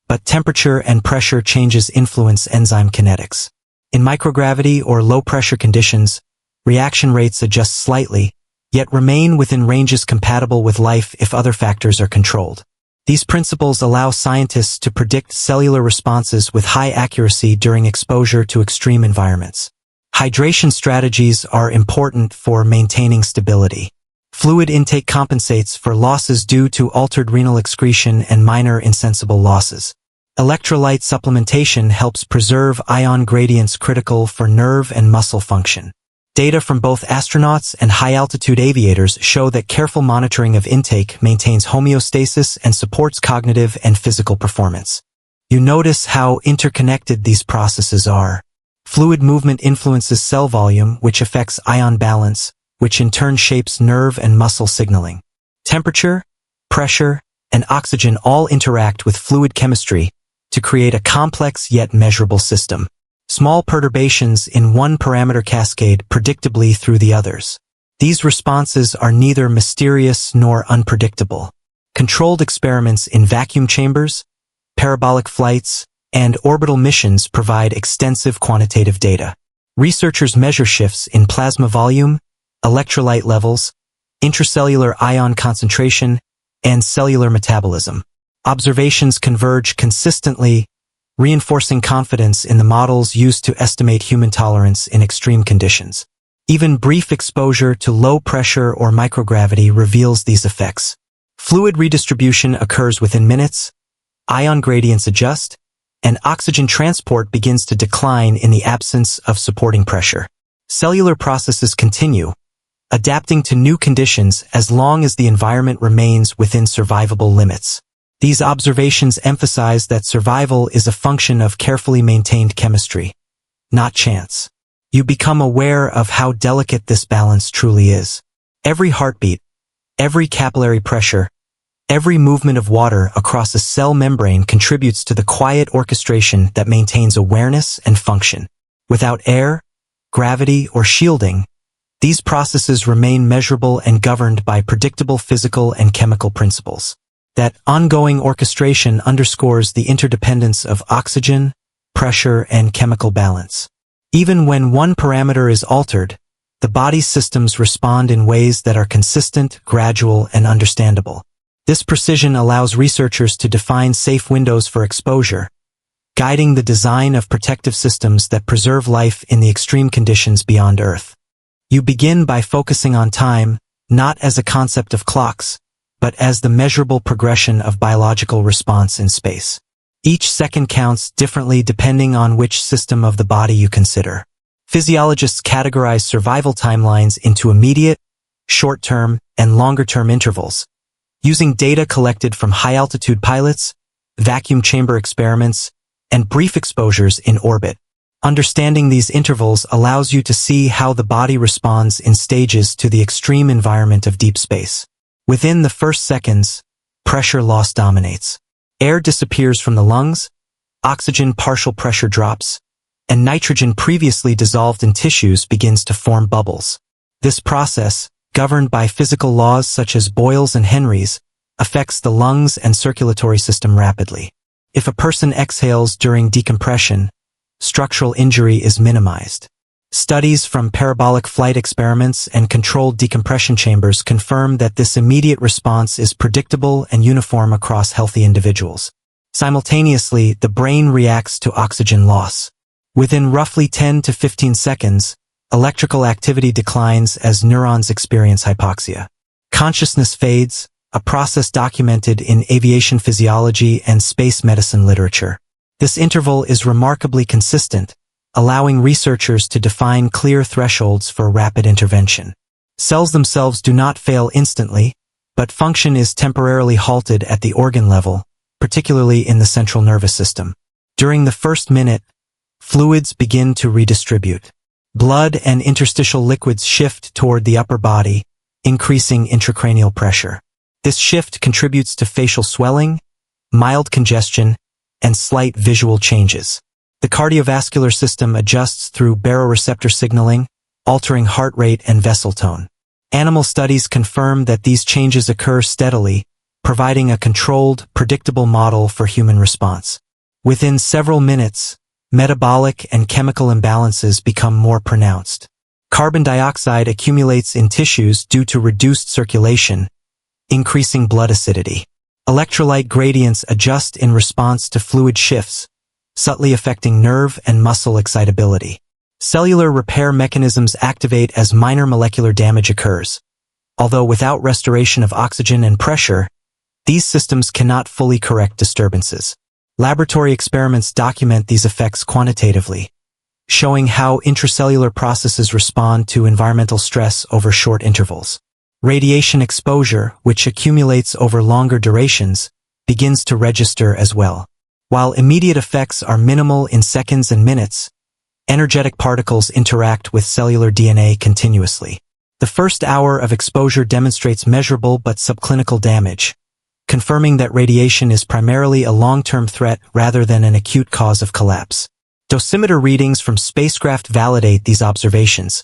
but temperature and pressure changes influence enzyme kinetics. In microgravity or low-pressure conditions, reaction rates adjust slightly, yet remain within ranges compatible with life if other factors are controlled. These principles allow scientists to predict cellular responses with high accuracy during exposure to extreme environments. Hydration strategies are important for maintaining stability. Fluid intake compensates for losses due to altered renal excretion and minor insensible losses. Electrolyte supplementation helps preserve ion gradients critical for nerve and muscle function. Data from both astronauts and high-altitude aviators show that careful monitoring of intake maintains homeostasis and supports cognitive and physical performance. You notice how interconnected these processes are. Fluid movement influences cell volume, which affects ion balance, which in turn shapes nerve and muscle signaling. Temperature, pressure, and oxygen all interact with fluid chemistry to create a complex yet measurable system. Small perturbations in one parameter cascade predictably through the others. These responses are neither mysterious nor unpredictable. Controlled experiments in vacuum chambers, parabolic flights, and orbital missions provide extensive quantitative data. Researchers measure shifts in plasma volume, electrolyte levels, intracellular ion concentration, and cellular metabolism. Observations converge consistently, reinforcing confidence in the models used to estimate human tolerance in extreme conditions. Even brief exposure to low pressure or microgravity reveals these effects. Fluid redistribution occurs within minutes, ion gradients adjust, and oxygen transport begins to decline in the absence of supporting pressure. Cellular processes continue, adapting to new conditions as long as the environment remains within survivable limits. These observations emphasize that survival is a function of carefully maintained chemistry, not chance. You become aware of how delicate this balance truly is. Every heartbeat, every capillary pressure, every movement of water across a cell membrane contributes to the quiet orchestration that maintains awareness and function. Without air, gravity, or shielding, these processes remain measurable and governed by predictable physical and chemical principles. That ongoing orchestration underscores the interdependence of oxygen, pressure, and chemical balance. Even when one parameter is altered, the body's systems respond in ways that are consistent, gradual, and understandable. This precision allows researchers to define safe windows for exposure, guiding the design of protective systems that preserve life in the extreme conditions beyond Earth. You begin by focusing on time, not as a concept of clocks, but as the measurable progression of biological response in space. Each second counts differently depending on which system of the body you consider. Physiologists categorize survival timelines into immediate, short-term, and longer-term intervals, using data collected from high-altitude pilots, vacuum chamber experiments, and brief exposures in orbit. Understanding these intervals allows you to see how the body responds in stages to the extreme environment of deep space. Within the first seconds, pressure loss dominates. Air disappears from the lungs, oxygen partial pressure drops, and nitrogen previously dissolved in tissues begins to form bubbles. This process, governed by physical laws such as Boyle's and Henry's, affects the lungs and circulatory system rapidly. If a person exhales during decompression, structural injury is minimized. Studies from parabolic flight experiments and controlled decompression chambers confirm that this immediate response is predictable and uniform across healthy individuals. Simultaneously, the brain reacts to oxygen loss. Within roughly 10 to 15 seconds, electrical activity declines as neurons experience hypoxia. Consciousness fades, a process documented in aviation physiology and space medicine literature. This interval is remarkably consistent, allowing researchers to define clear thresholds for rapid intervention. Cells themselves do not fail instantly, but function is temporarily halted at the organ level, particularly in the central nervous system. During the first minute, fluids begin to redistribute. Blood and interstitial liquids shift toward the upper body, increasing intracranial pressure. This shift contributes to facial swelling, mild congestion, and slight visual changes. The cardiovascular system adjusts through baroreceptor signaling, altering heart rate and vessel tone. Animal studies confirm that these changes occur steadily, providing a controlled, predictable model for human response. Within several minutes, metabolic and chemical imbalances become more pronounced. Carbon dioxide accumulates in tissues due to reduced circulation, increasing blood acidity. Electrolyte gradients adjust in response to fluid shifts, subtly affecting nerve and muscle excitability. Cellular repair mechanisms activate as minor molecular damage occurs. Although without restoration of oxygen and pressure, these systems cannot fully correct disturbances. Laboratory experiments document these effects quantitatively, showing how intracellular processes respond to environmental stress over short intervals. Radiation exposure, which accumulates over longer durations, begins to register as well. While immediate effects are minimal in seconds and minutes, energetic particles interact with cellular DNA continuously. The first hour of exposure demonstrates measurable but subclinical damage, confirming that radiation is primarily a long-term threat rather than an acute cause of collapse. Dosimeter readings from spacecraft validate these observations,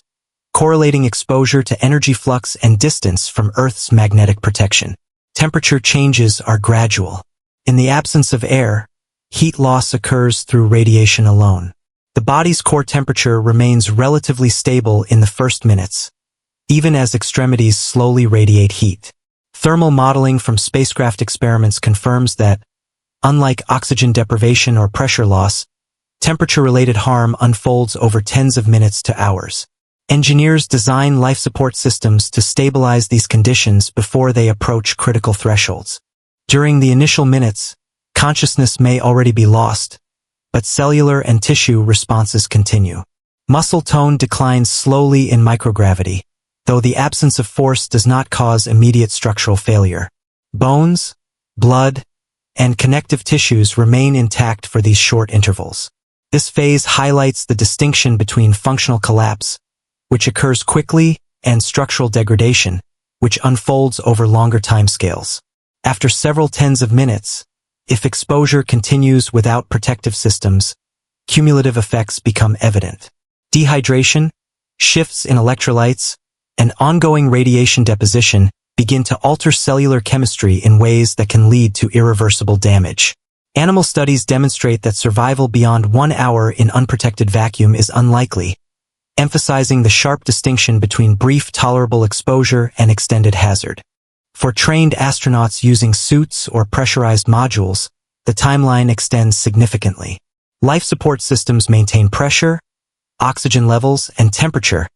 correlating exposure to energy flux and distance from Earth's magnetic protection. Temperature changes are gradual. In the absence of air, heat loss occurs through radiation alone. The body's core temperature remains relatively stable in the first minutes, even as extremities slowly radiate heat. Thermal modeling from spacecraft experiments confirms that, unlike oxygen deprivation or pressure loss, temperature-related harm unfolds over tens of minutes to hours. Engineers design life support systems to stabilize these conditions before they approach critical thresholds. During the initial minutes, consciousness may already be lost, but cellular and tissue responses continue. Muscle tone declines slowly in microgravity, though the absence of force does not cause immediate structural failure. Bones, blood, and connective tissues remain intact for these short intervals. This phase highlights the distinction between functional collapse, which occurs quickly, and structural degradation, which unfolds over longer timescales. After several tens of minutes, if exposure continues without protective systems, cumulative effects become evident. Dehydration, shifts in electrolytes, and ongoing radiation deposition begin to alter cellular chemistry in ways that can lead to irreversible damage. Animal studies demonstrate that survival beyond 1 hour in unprotected vacuum is unlikely, emphasizing the sharp distinction between brief tolerable exposure and extended hazard. For trained astronauts using suits or pressurized modules, the timeline extends significantly. Life support systems maintain pressure, oxygen levels, and temperature,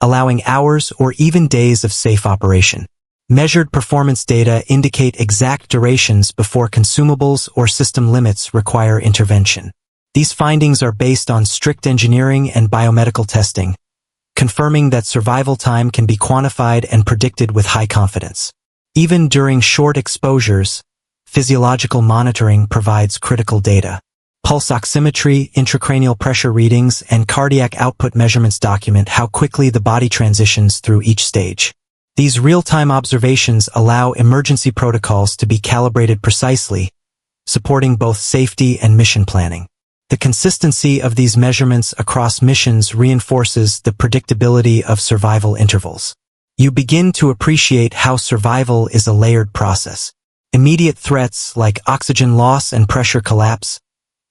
allowing hours or even days of safe operation. Measured performance data indicate exact durations before consumables or system limits require intervention. These findings are based on strict engineering and biomedical testing, confirming that survival time can be quantified and predicted with high confidence. Even during short exposures, physiological monitoring provides critical data. Pulse oximetry, intracranial pressure readings, and cardiac output measurements document how quickly the body transitions through each stage. These real-time observations allow emergency protocols to be calibrated precisely, supporting both safety and mission planning. The consistency of these measurements across missions reinforces the predictability of survival intervals. You begin to appreciate how survival is a layered process. Immediate threats like oxygen loss and pressure collapse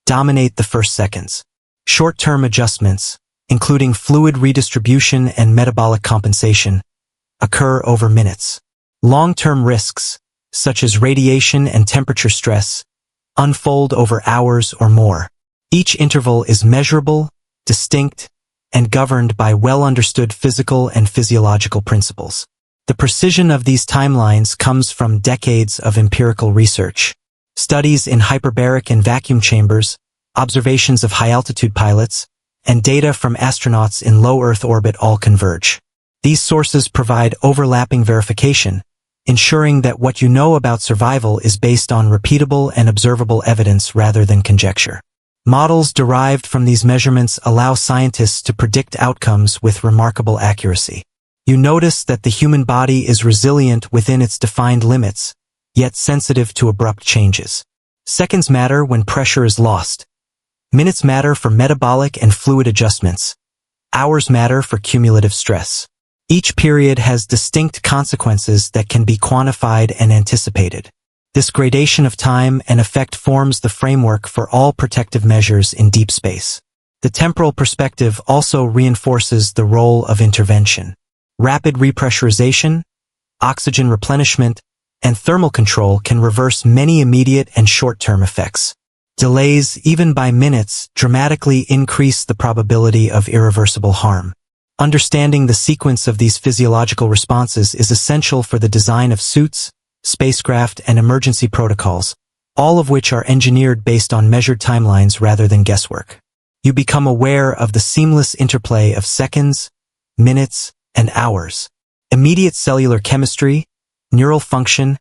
dominate the first seconds. Short-term adjustments, including fluid redistribution and metabolic compensation, occur over minutes. Long-term risks, such as radiation and temperature stress, unfold over hours or more. Each interval is measurable, distinct, and governed by well-understood physical and physiological principles. The precision of these timelines comes from decades of empirical research. Studies in hyperbaric and vacuum chambers, observations of high-altitude pilots, and data from astronauts in low Earth orbit all converge. These sources provide overlapping verification, ensuring that what you know about survival is based on repeatable and observable evidence rather than conjecture. Models derived from these measurements allow scientists to predict outcomes with remarkable accuracy. You notice that the human body is resilient within its defined limits, yet sensitive to abrupt changes. Seconds matter when pressure is lost. Minutes matter for metabolic and fluid adjustments. Hours matter for cumulative stress. Each period has distinct consequences that can be quantified and anticipated. This gradation of time and effect forms the framework for all protective measures in deep space. The temporal perspective also reinforces the role of intervention. Rapid repressurization, oxygen replenishment, and thermal control can reverse many immediate and short-term effects. Delays, even by minutes, dramatically increase the probability of irreversible harm. Understanding the sequence of these physiological responses is essential for the design of suits, spacecraft, and emergency protocols, all of which are engineered based on measured timelines rather than guesswork. You become aware of the seamless interplay of seconds, minutes, and hours. Immediate cellular chemistry, neural function,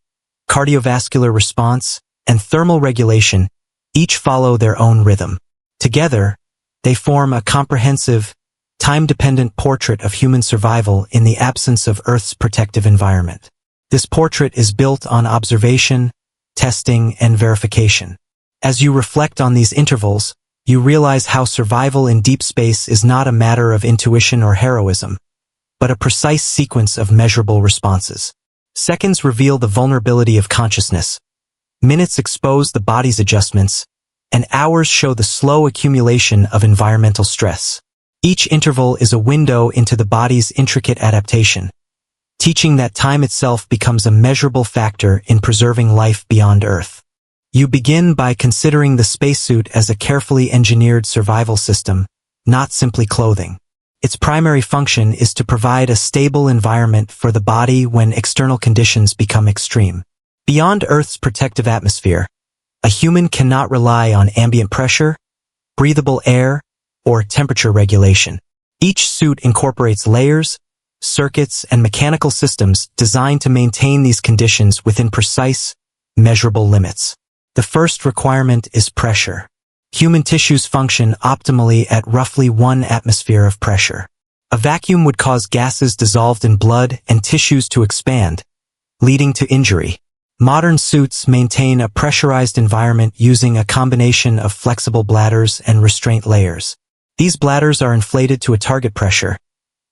cardiovascular response, and thermal regulation each follow their own rhythm. Together, they form a comprehensive, time-dependent portrait of human survival in the absence of Earth's protective environment. This portrait is built on observation, testing, and verification. As you reflect on these intervals, you realize how survival in deep space is not a matter of intuition or heroism, but a precise sequence of measurable responses. Seconds reveal the vulnerability of consciousness. Minutes expose the body's adjustments, and hours show the slow accumulation of environmental stress. Each interval is a window into the body's intricate adaptation, teaching that time itself becomes a measurable factor in preserving life beyond Earth. You begin by considering the spacesuit as a carefully engineered survival system, not simply clothing. Its primary function is to provide a stable environment for the body when external conditions become extreme. Beyond Earth's protective atmosphere, a human cannot rely on ambient pressure, breathable air, or temperature regulation. Each suit incorporates layers, circuits, and mechanical systems designed to maintain these conditions within precise, measurable limits. The first requirement is pressure. Human tissues function optimally at roughly 1 atmosphere of pressure. A vacuum would cause gases dissolved in blood and tissues to expand, leading to injury. Modern suits maintain a pressurized environment using a combination of flexible bladders and restraint layers. These bladders are inflated to a target pressure,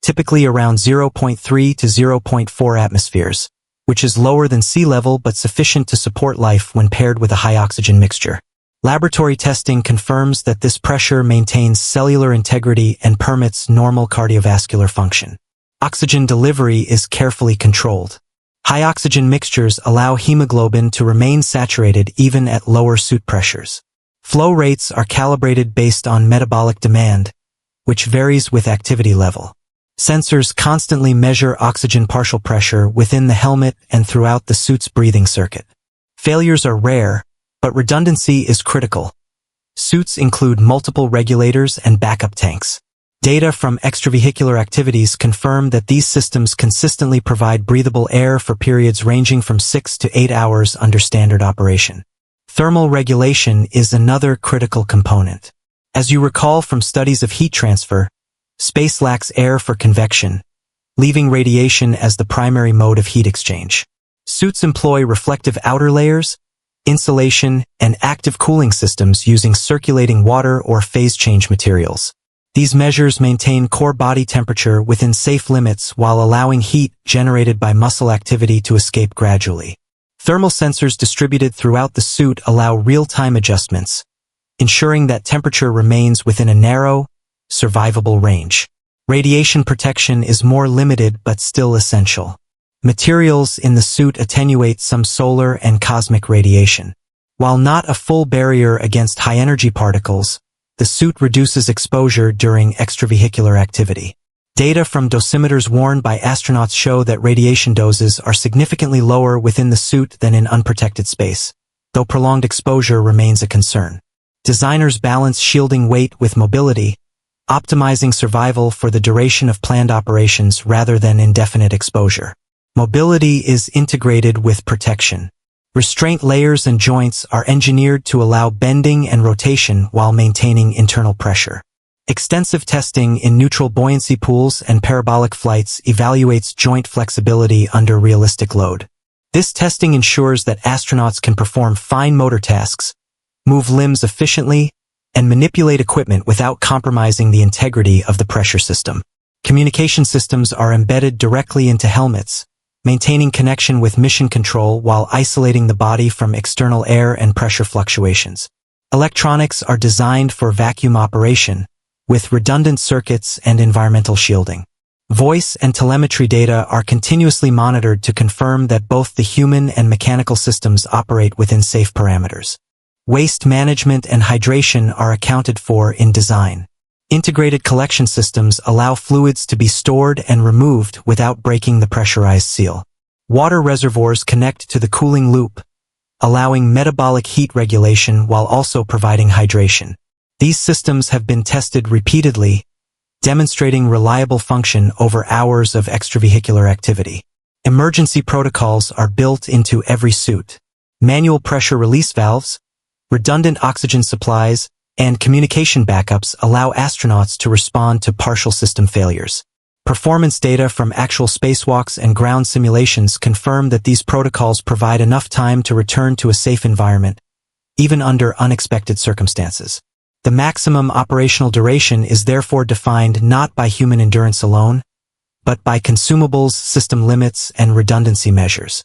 typically around 0.3 to 0.4 atmospheres, which is lower than sea level but sufficient to support life when paired with a high oxygen mixture. Laboratory testing confirms that this pressure maintains cellular integrity and permits normal cardiovascular function. Oxygen delivery is carefully controlled. High oxygen mixtures allow hemoglobin to remain saturated even at lower suit pressures. Flow rates are calibrated based on metabolic demand, which varies with activity level. Sensors constantly measure oxygen partial pressure within the helmet and throughout the suit's breathing circuit. Failures are rare, but redundancy is critical. Suits include multiple regulators and backup tanks. Data from extravehicular activities confirm that these systems consistently provide breathable air for periods ranging from 6 to 8 hours under standard operation. Thermal regulation is another critical component. As you recall from studies of heat transfer, space lacks air for convection, leaving radiation as the primary mode of heat exchange. Suits employ reflective outer layers, insulation, and active cooling systems using circulating water or phase change materials. These measures maintain core body temperature within safe limits while allowing heat generated by muscle activity to escape gradually. Thermal sensors distributed throughout the suit allow real-time adjustments, ensuring that temperature remains within a narrow, survivable range. Radiation protection is more limited but still essential. Materials in the suit attenuate some solar and cosmic radiation. While not a full barrier against high-energy particles, the suit reduces exposure during extravehicular activity. Data from dosimeters worn by astronauts show that radiation doses are significantly lower within the suit than in unprotected space, though prolonged exposure remains a concern. Designers balance shielding weight with mobility, optimizing survival for the duration of planned operations rather than indefinite exposure. Mobility is integrated with protection. Restraint layers and joints are engineered to allow bending and rotation while maintaining internal pressure. Extensive testing in neutral buoyancy pools and parabolic flights evaluates joint flexibility under realistic load. This testing ensures that astronauts can perform fine motor tasks, move limbs efficiently, and manipulate equipment without compromising the integrity of the pressure system. Communication systems are embedded directly into helmets, maintaining connection with mission control while isolating the body from external air and pressure fluctuations. Electronics are designed for vacuum operation, with redundant circuits and environmental shielding. Voice and telemetry data are continuously monitored to confirm that both the human and mechanical systems operate within safe parameters. Waste management and hydration are accounted for in design. Integrated collection systems allow fluids to be stored and removed without breaking the pressurized seal. Water reservoirs connect to the cooling loop, allowing metabolic heat regulation while also providing hydration. These systems have been tested repeatedly, demonstrating reliable function over hours of extravehicular activity. Emergency protocols are built into every suit. Manual pressure release valves, redundant oxygen supplies, and communication backups allow astronauts to respond to partial system failures. Performance data from actual spacewalks and ground simulations confirm that these protocols provide enough time to return to a safe environment, even under unexpected circumstances. The maximum operational duration is therefore defined not by human endurance alone, but by consumables, system limits, and redundancy measures.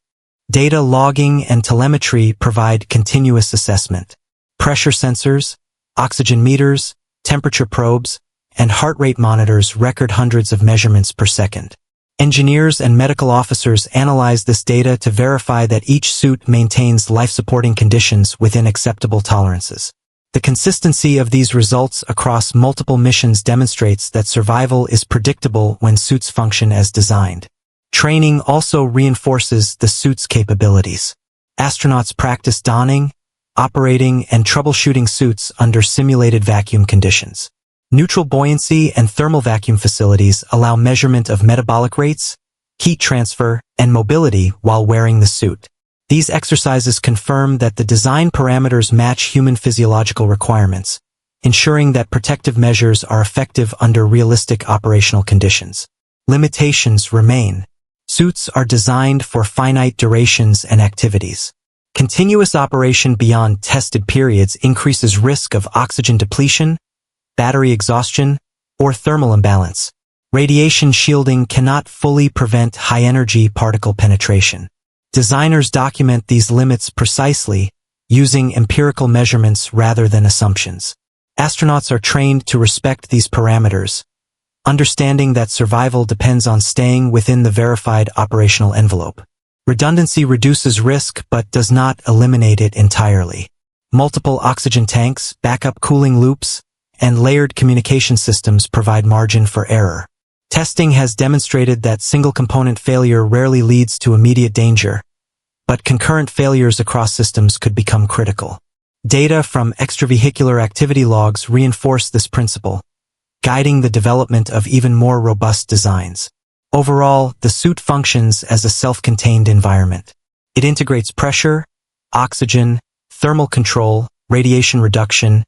Data logging and telemetry provide continuous assessment. Pressure sensors, oxygen meters, temperature probes, and heart rate monitors record hundreds of measurements per second. Engineers and medical officers analyze this data to verify that each suit maintains life-supporting conditions within acceptable tolerances. The consistency of these results across multiple missions demonstrates that survival is predictable when suits function as designed. Training also reinforces the suit's capabilities. Astronauts practice donning, operating, and troubleshooting suits under simulated vacuum conditions. Neutral buoyancy and thermal vacuum facilities allow measurement of metabolic rates, heat transfer, and mobility while wearing the suit. These exercises confirm that the design parameters match human physiological requirements, ensuring that protective measures are effective under realistic operational conditions. Limitations remain. Suits are designed for finite durations and activities. Continuous operation beyond tested periods increases risk of oxygen depletion, battery exhaustion, or thermal imbalance. Radiation shielding cannot fully prevent high-energy particle penetration. Designers document these limits precisely, using empirical measurements rather than assumptions. Astronauts are trained to respect these parameters, understanding that survival depends on staying within the verified operational envelope. Redundancy reduces risk but does not eliminate it entirely. Multiple oxygen tanks, backup cooling loops, and layered communication systems provide margin for error. Testing has demonstrated that single-component failure rarely leads to immediate danger, but concurrent failures across systems could become critical. Data from extravehicular activity logs reinforce this principle, guiding the development of even more robust designs. Overall, the suit functions as a self-contained environment. It integrates pressure, oxygen, thermal control, radiation reduction,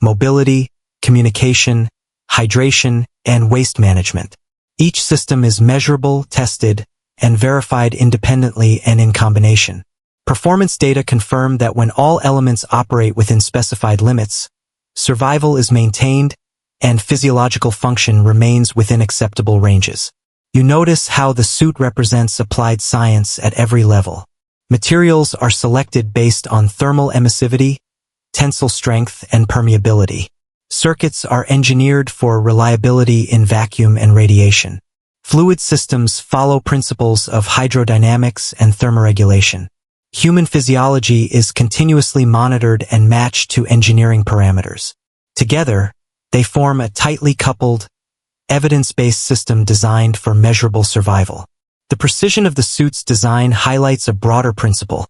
mobility, communication, hydration, and waste management. Each system is measurable, tested, and verified independently and in combination. Performance data confirm that when all elements operate within specified limits, survival is maintained and physiological function remains within acceptable ranges. You notice how the suit represents applied science at every level. Materials are selected based on thermal emissivity, tensile strength, and permeability. Circuits are engineered for reliability in vacuum and radiation. Fluid systems follow principles of hydrodynamics and thermoregulation. Human physiology is continuously monitored and matched to engineering parameters. Together, they form a tightly coupled, evidence-based system designed for measurable survival. The precision of the suit's design highlights a broader principle.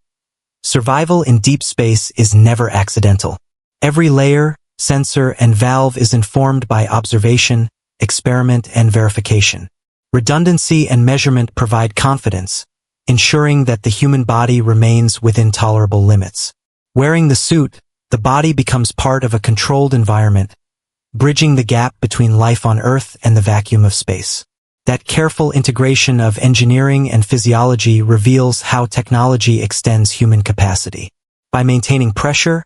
Survival in deep space is never accidental. Every layer, sensor, and valve is informed by observation, experiment, and verification. Redundancy and measurement provide confidence, ensuring that the human body remains within tolerable limits. Wearing the suit, the body becomes part of a controlled environment, bridging the gap between life on Earth and the vacuum of space. That careful integration of engineering and physiology reveals how technology extends human capacity. By maintaining pressure,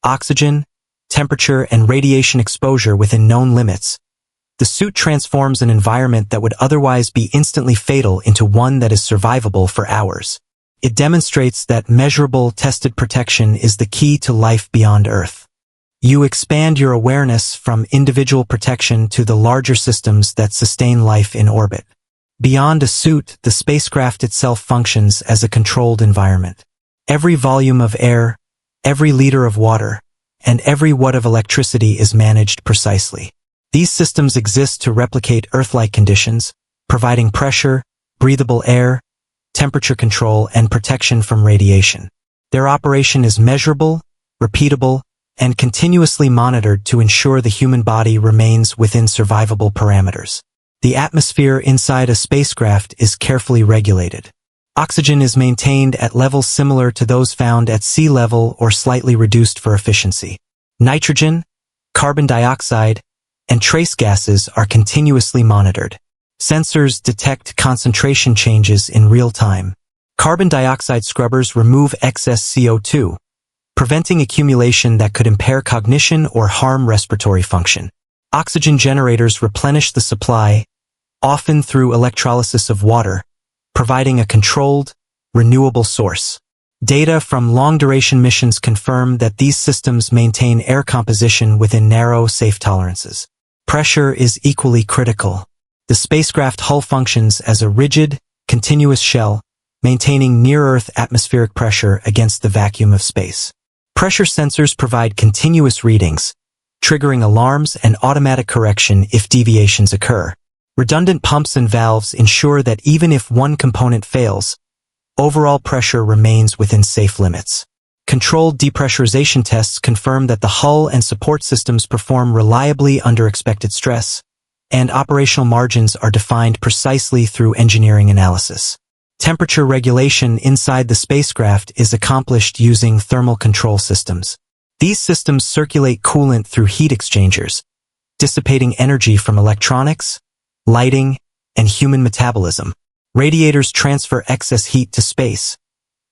oxygen, temperature, and radiation exposure within known limits, the suit transforms an environment that would otherwise be instantly fatal into one that is survivable for hours. It demonstrates that measurable, tested protection is the key to life beyond Earth. You expand your awareness from individual protection to the larger systems that sustain life in orbit. Beyond a suit, the spacecraft itself functions as a controlled environment. Every volume of air, every liter of water, and every watt of electricity is managed precisely. These systems exist to replicate Earth-like conditions, providing pressure, breathable air, temperature control, and protection from radiation. Their operation is measurable, repeatable, and continuously monitored to ensure the human body remains within survivable parameters. The atmosphere inside a spacecraft is carefully regulated. Oxygen is maintained at levels similar to those found at sea level or slightly reduced for efficiency. Nitrogen, carbon dioxide, and trace gases are continuously monitored. Sensors detect concentration changes in real time. Carbon dioxide scrubbers remove excess CO2, preventing accumulation that could impair cognition or harm respiratory function. Oxygen generators replenish the supply, often through electrolysis of water, providing a controlled, renewable source. Data from long-duration missions confirm that these systems maintain air composition within narrow, safe tolerances. Pressure is equally critical. The spacecraft hull functions as a rigid, continuous shell, maintaining near-Earth atmospheric pressure against the vacuum of space. Pressure sensors provide continuous readings, triggering alarms and automatic correction if deviations occur. Redundant pumps and valves ensure that even if one component fails, overall pressure remains within safe limits. Controlled depressurization tests confirm that the hull and support systems perform reliably under expected stress, and operational margins are defined precisely through engineering analysis. Temperature regulation inside the spacecraft is accomplished using thermal control systems. These systems circulate coolant through heat exchangers, dissipating energy from electronics, lighting, and human metabolism. Radiators transfer excess heat to space,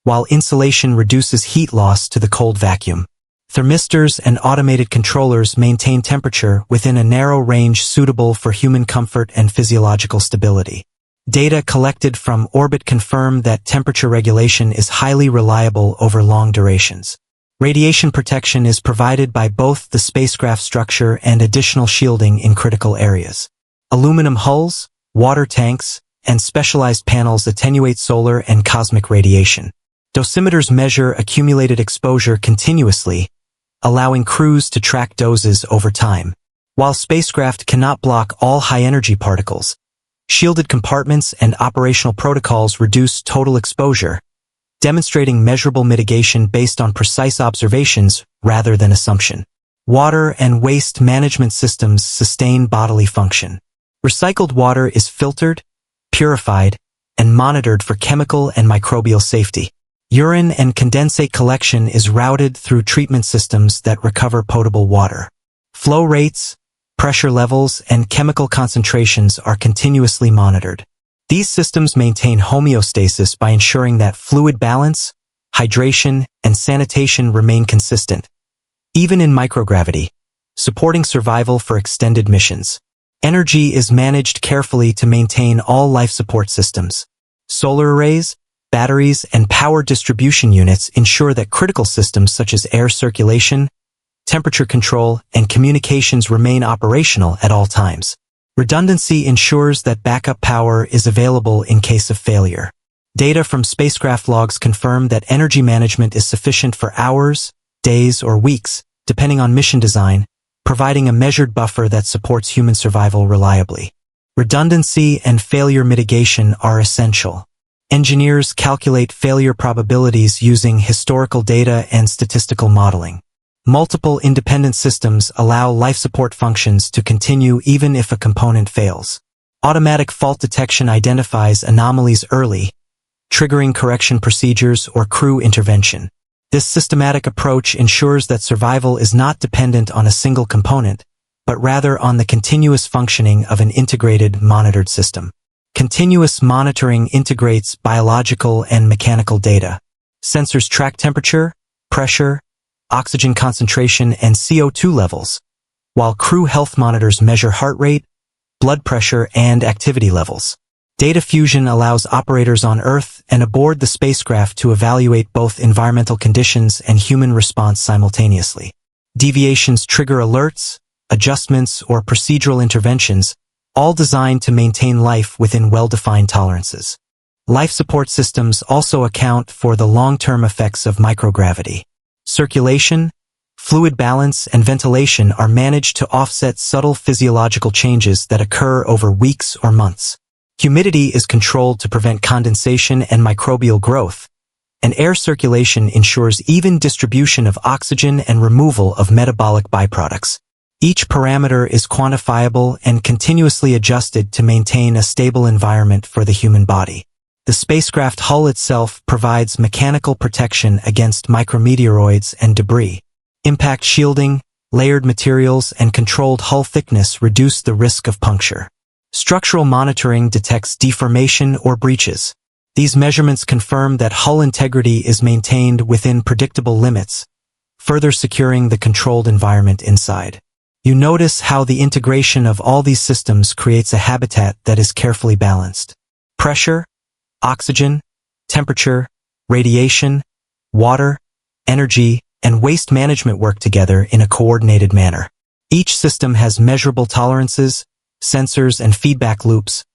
while insulation reduces heat loss to the cold vacuum. Thermistors and automated controllers maintain temperature within a narrow range suitable for human comfort and physiological stability. Data collected from orbit confirm that temperature regulation is highly reliable over long durations. Radiation protection is provided by both the spacecraft structure and additional shielding in critical areas. Aluminum hulls, water tanks, and specialized panels attenuate solar and cosmic radiation. Dosimeters measure accumulated exposure continuously, allowing crews to track doses over time. While spacecraft cannot block all high-energy particles, shielded compartments and operational protocols reduce total exposure, demonstrating measurable mitigation based on precise observations rather than assumption. Water and waste management systems sustain bodily function. Recycled water is filtered, purified, and monitored for chemical and microbial safety. Urine and condensate collection is routed through treatment systems that recover potable water. Flow rates, pressure levels, and chemical concentrations are continuously monitored. These systems maintain homeostasis by ensuring that fluid balance, hydration, and sanitation remain consistent, even in microgravity, supporting survival for extended missions. Energy is managed carefully to maintain all life support systems. Solar arrays, batteries, and power distribution units ensure that critical systems such as air circulation, temperature control, and communications remain operational at all times. Redundancy ensures that backup power is available in case of failure. Data from spacecraft logs confirm that energy management is sufficient for hours, days, or weeks, depending on mission design, providing a measured buffer that supports human survival reliably. Redundancy and failure mitigation are essential. Engineers calculate failure probabilities using historical data and statistical modeling. Multiple independent systems allow life support functions to continue even if a component fails. Automatic fault detection identifies anomalies early, triggering correction procedures or crew intervention. This systematic approach ensures that survival is not dependent on a single component, but rather on the continuous functioning of an integrated, monitored system. Continuous monitoring integrates biological and mechanical data. Sensors track temperature, pressure, oxygen concentration, and CO2 levels, while crew health monitors measure heart rate, blood pressure, and activity levels. Data fusion allows operators on Earth and aboard the spacecraft to evaluate both environmental conditions and human response simultaneously. Deviations trigger alerts, adjustments, or procedural interventions, all designed to maintain life within well-defined tolerances. Life support systems also account for the long-term effects of microgravity. Circulation, fluid balance, and ventilation are managed to offset subtle physiological changes that occur over weeks or months. Humidity is controlled to prevent condensation and microbial growth, and air circulation ensures even distribution of oxygen and removal of metabolic byproducts. Each parameter is quantifiable and continuously adjusted to maintain a stable environment for the human body. The spacecraft hull itself provides mechanical protection against micrometeoroids and debris. Impact shielding, layered materials, and controlled hull thickness reduce the risk of puncture. Structural monitoring detects deformation or breaches. These measurements confirm that hull integrity is maintained within predictable limits, further securing the controlled environment inside. You notice how the integration of all these systems creates a habitat that is carefully balanced. Pressure, oxygen, temperature, radiation, water, energy, and waste management work together in a coordinated manner. Each system has measurable tolerances, sensors, and feedback loops,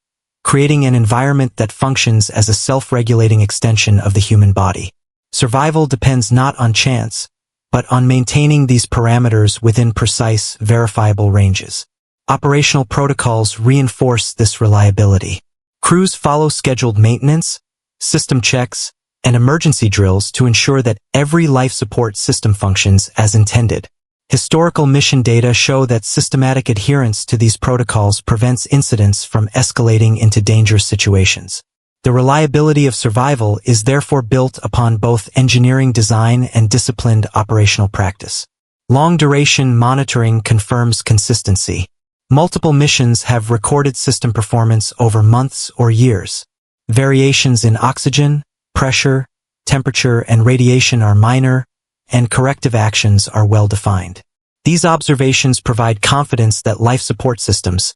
creating an environment that functions as a self-regulating extension of the human body. Survival depends not on chance, but on maintaining these parameters within precise, verifiable ranges. Operational protocols reinforce this reliability. Crews follow scheduled maintenance, system checks, and emergency drills to ensure that every life support system functions as intended. Historical mission data show that systematic adherence to these protocols prevents incidents from escalating into dangerous situations. The reliability of survival is therefore built upon both engineering design and disciplined operational practice. Long-duration monitoring confirms consistency. Multiple missions have recorded system performance over months or years. Variations in oxygen, pressure, temperature, and radiation are minor, and corrective actions are well-defined. These observations provide confidence that life support systems,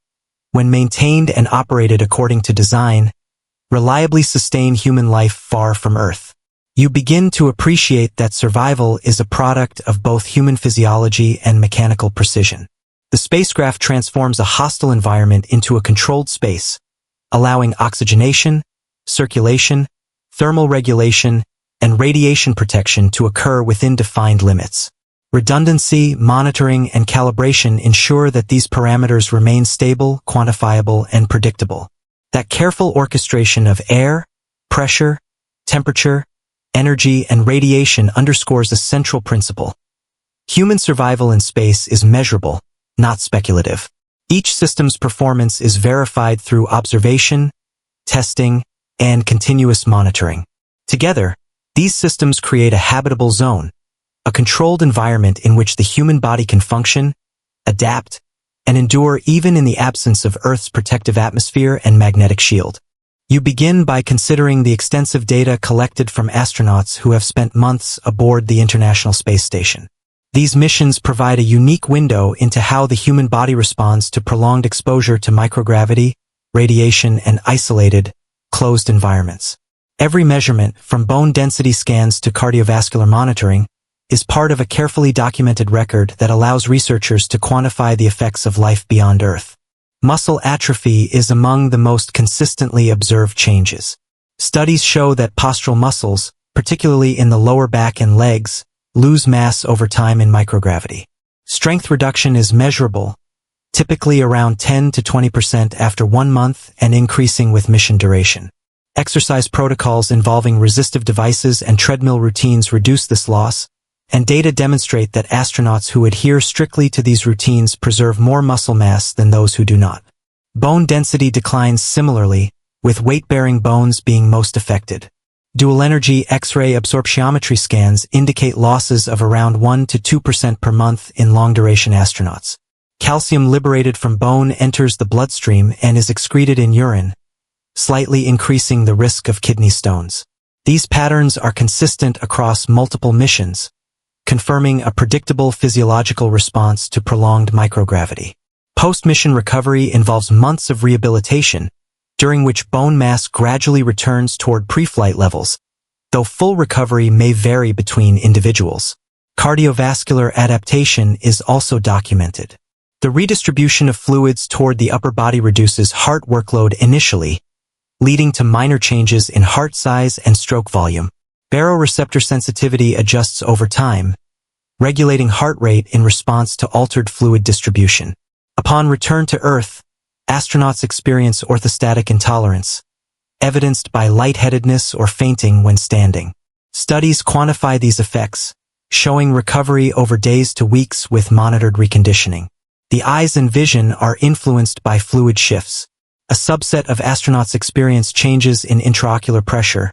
when maintained and operated according to design, reliably sustain human life far from Earth. You begin to appreciate that survival is a product of both human physiology and mechanical precision. The spacecraft transforms a hostile environment into a controlled space, allowing oxygenation, circulation, thermal regulation, and radiation protection to occur within defined limits. Redundancy, monitoring, and calibration ensure that these parameters remain stable, quantifiable, and predictable. That careful orchestration of air, pressure, temperature, energy, and radiation underscores a central principle. Human survival in space is measurable, not speculative. Each system's performance is verified through observation, testing, and continuous monitoring. Together, These systems create a habitable zone, a controlled environment in which the human body can function, adapt, and endure even in the absence of Earth's protective atmosphere and magnetic shield. You begin by considering the extensive data collected from astronauts who have spent months aboard the International Space Station. These missions provide a unique window into how the human body responds to prolonged exposure to microgravity, radiation, and isolated, closed environments. Every measurement, from bone density scans to cardiovascular monitoring, is part of a carefully documented record that allows researchers to quantify the effects of life beyond Earth. Muscle atrophy is among the most consistently observed changes. Studies show that postural muscles, particularly in the lower back and legs, lose mass over time in microgravity. Strength reduction is measurable, typically around 10 to 20% after 1 month and increasing with mission duration. Exercise protocols involving resistive devices and treadmill routines reduce this loss, and data demonstrate that astronauts who adhere strictly to these routines preserve more muscle mass than those who do not. Bone density declines similarly, with weight-bearing bones being most affected. Dual-energy X-ray absorptiometry scans indicate losses of around 1 to 2% per month in long-duration astronauts. Calcium liberated from bone enters the bloodstream and is excreted in urine, slightly increasing the risk of kidney stones. These patterns are consistent across multiple missions, confirming a predictable physiological response to prolonged microgravity. Post-mission recovery involves months of rehabilitation, during which bone mass gradually returns toward pre-flight levels, though full recovery may vary between individuals. Cardiovascular adaptation is also documented. The redistribution of fluids toward the upper body reduces heart workload initially, leading to minor changes in heart size and stroke volume. Baroreceptor sensitivity adjusts over time, regulating heart rate in response to altered fluid distribution. Upon return to Earth, astronauts experience orthostatic intolerance, evidenced by lightheadedness or fainting when standing. Studies quantify these effects, showing recovery over days to weeks with monitored reconditioning. The eyes and vision are influenced by fluid shifts. A subset of astronauts experience changes in intraocular pressure,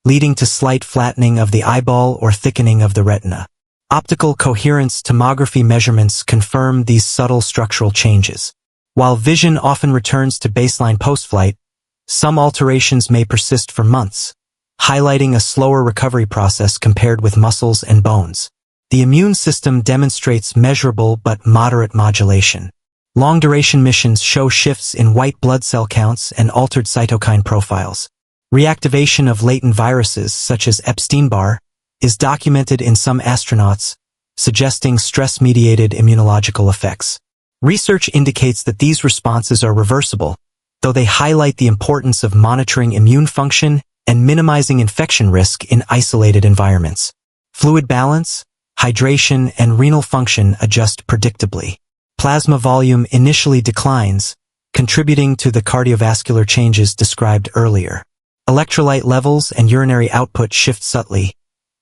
leading to slight flattening of the eyeball or thickening of the retina. Optical coherence tomography measurements confirm these subtle structural changes. While vision often returns to baseline post-flight, some alterations may persist for months, highlighting a slower recovery process compared with muscles and bones. The immune system demonstrates measurable but moderate modulation. Long-duration missions show shifts in white blood cell counts and altered cytokine profiles. Reactivation of latent viruses, such as Epstein-Barr, is documented in some astronauts, suggesting stress-mediated immunological effects. Research indicates that these responses are reversible, though they highlight the importance of monitoring immune function and minimizing infection risk in isolated environments. Fluid balance, hydration, and renal function adjust predictably. Plasma volume initially declines, contributing to the cardiovascular changes described earlier. Electrolyte levels and urinary output shift subtly,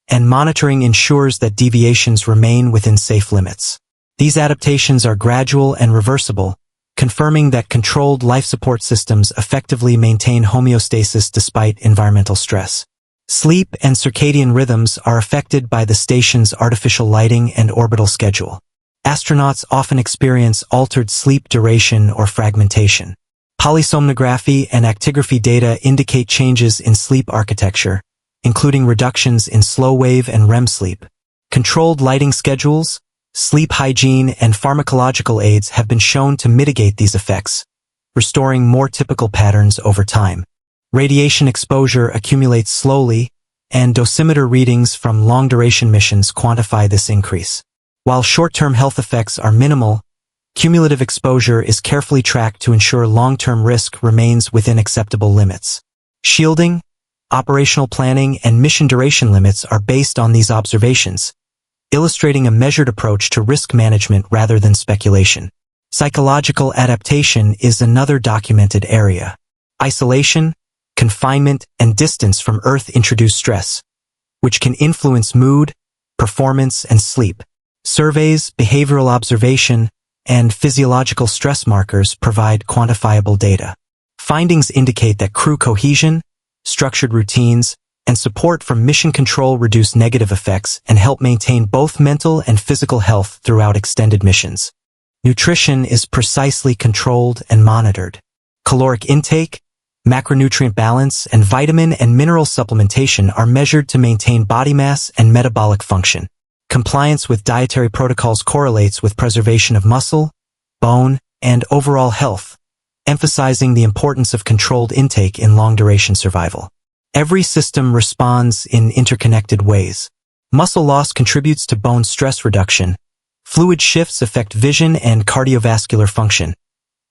and monitoring ensures that deviations remain within safe limits. These adaptations are gradual and reversible, confirming that controlled life support systems effectively maintain homeostasis despite environmental stress. Sleep and circadian rhythms are affected by the station's artificial lighting and orbital schedule. Astronauts often experience altered sleep duration or fragmentation. Polysomnography and actigraphy data indicate changes in sleep architecture, including reductions in slow wave and REM sleep. Controlled lighting schedules, sleep hygiene, and pharmacological aids have been shown to mitigate these effects, restoring more typical patterns over time. Radiation exposure accumulates slowly, and dosimeter readings from long-duration missions quantify this increase. While short-term health effects are minimal, cumulative exposure is carefully tracked to ensure long-term risk remains within acceptable limits. Shielding, operational planning, and mission duration limits are based on these observations, illustrating a measured approach to risk management rather than speculation. Psychological adaptation is another documented area. Isolation, confinement, and distance from Earth introduce stress, which can influence mood, performance, and sleep. Surveys, behavioral observation, and physiological stress markers provide quantifiable data. Findings indicate that crew cohesion, structured routines, and support from mission control reduce negative effects and help maintain both mental and physical health throughout extended missions. Nutrition is precisely controlled and monitored. Caloric intake, macronutrient balance, and vitamin and mineral supplementation are measured to maintain body mass and metabolic function. Compliance with dietary protocols correlates with preservation of muscle, bone, and overall health, emphasizing the importance of controlled intake in long-duration survival. Every system responds in interconnected ways. Muscle loss contributes to bone stress reduction. Fluid shifts affect vision and cardiovascular function.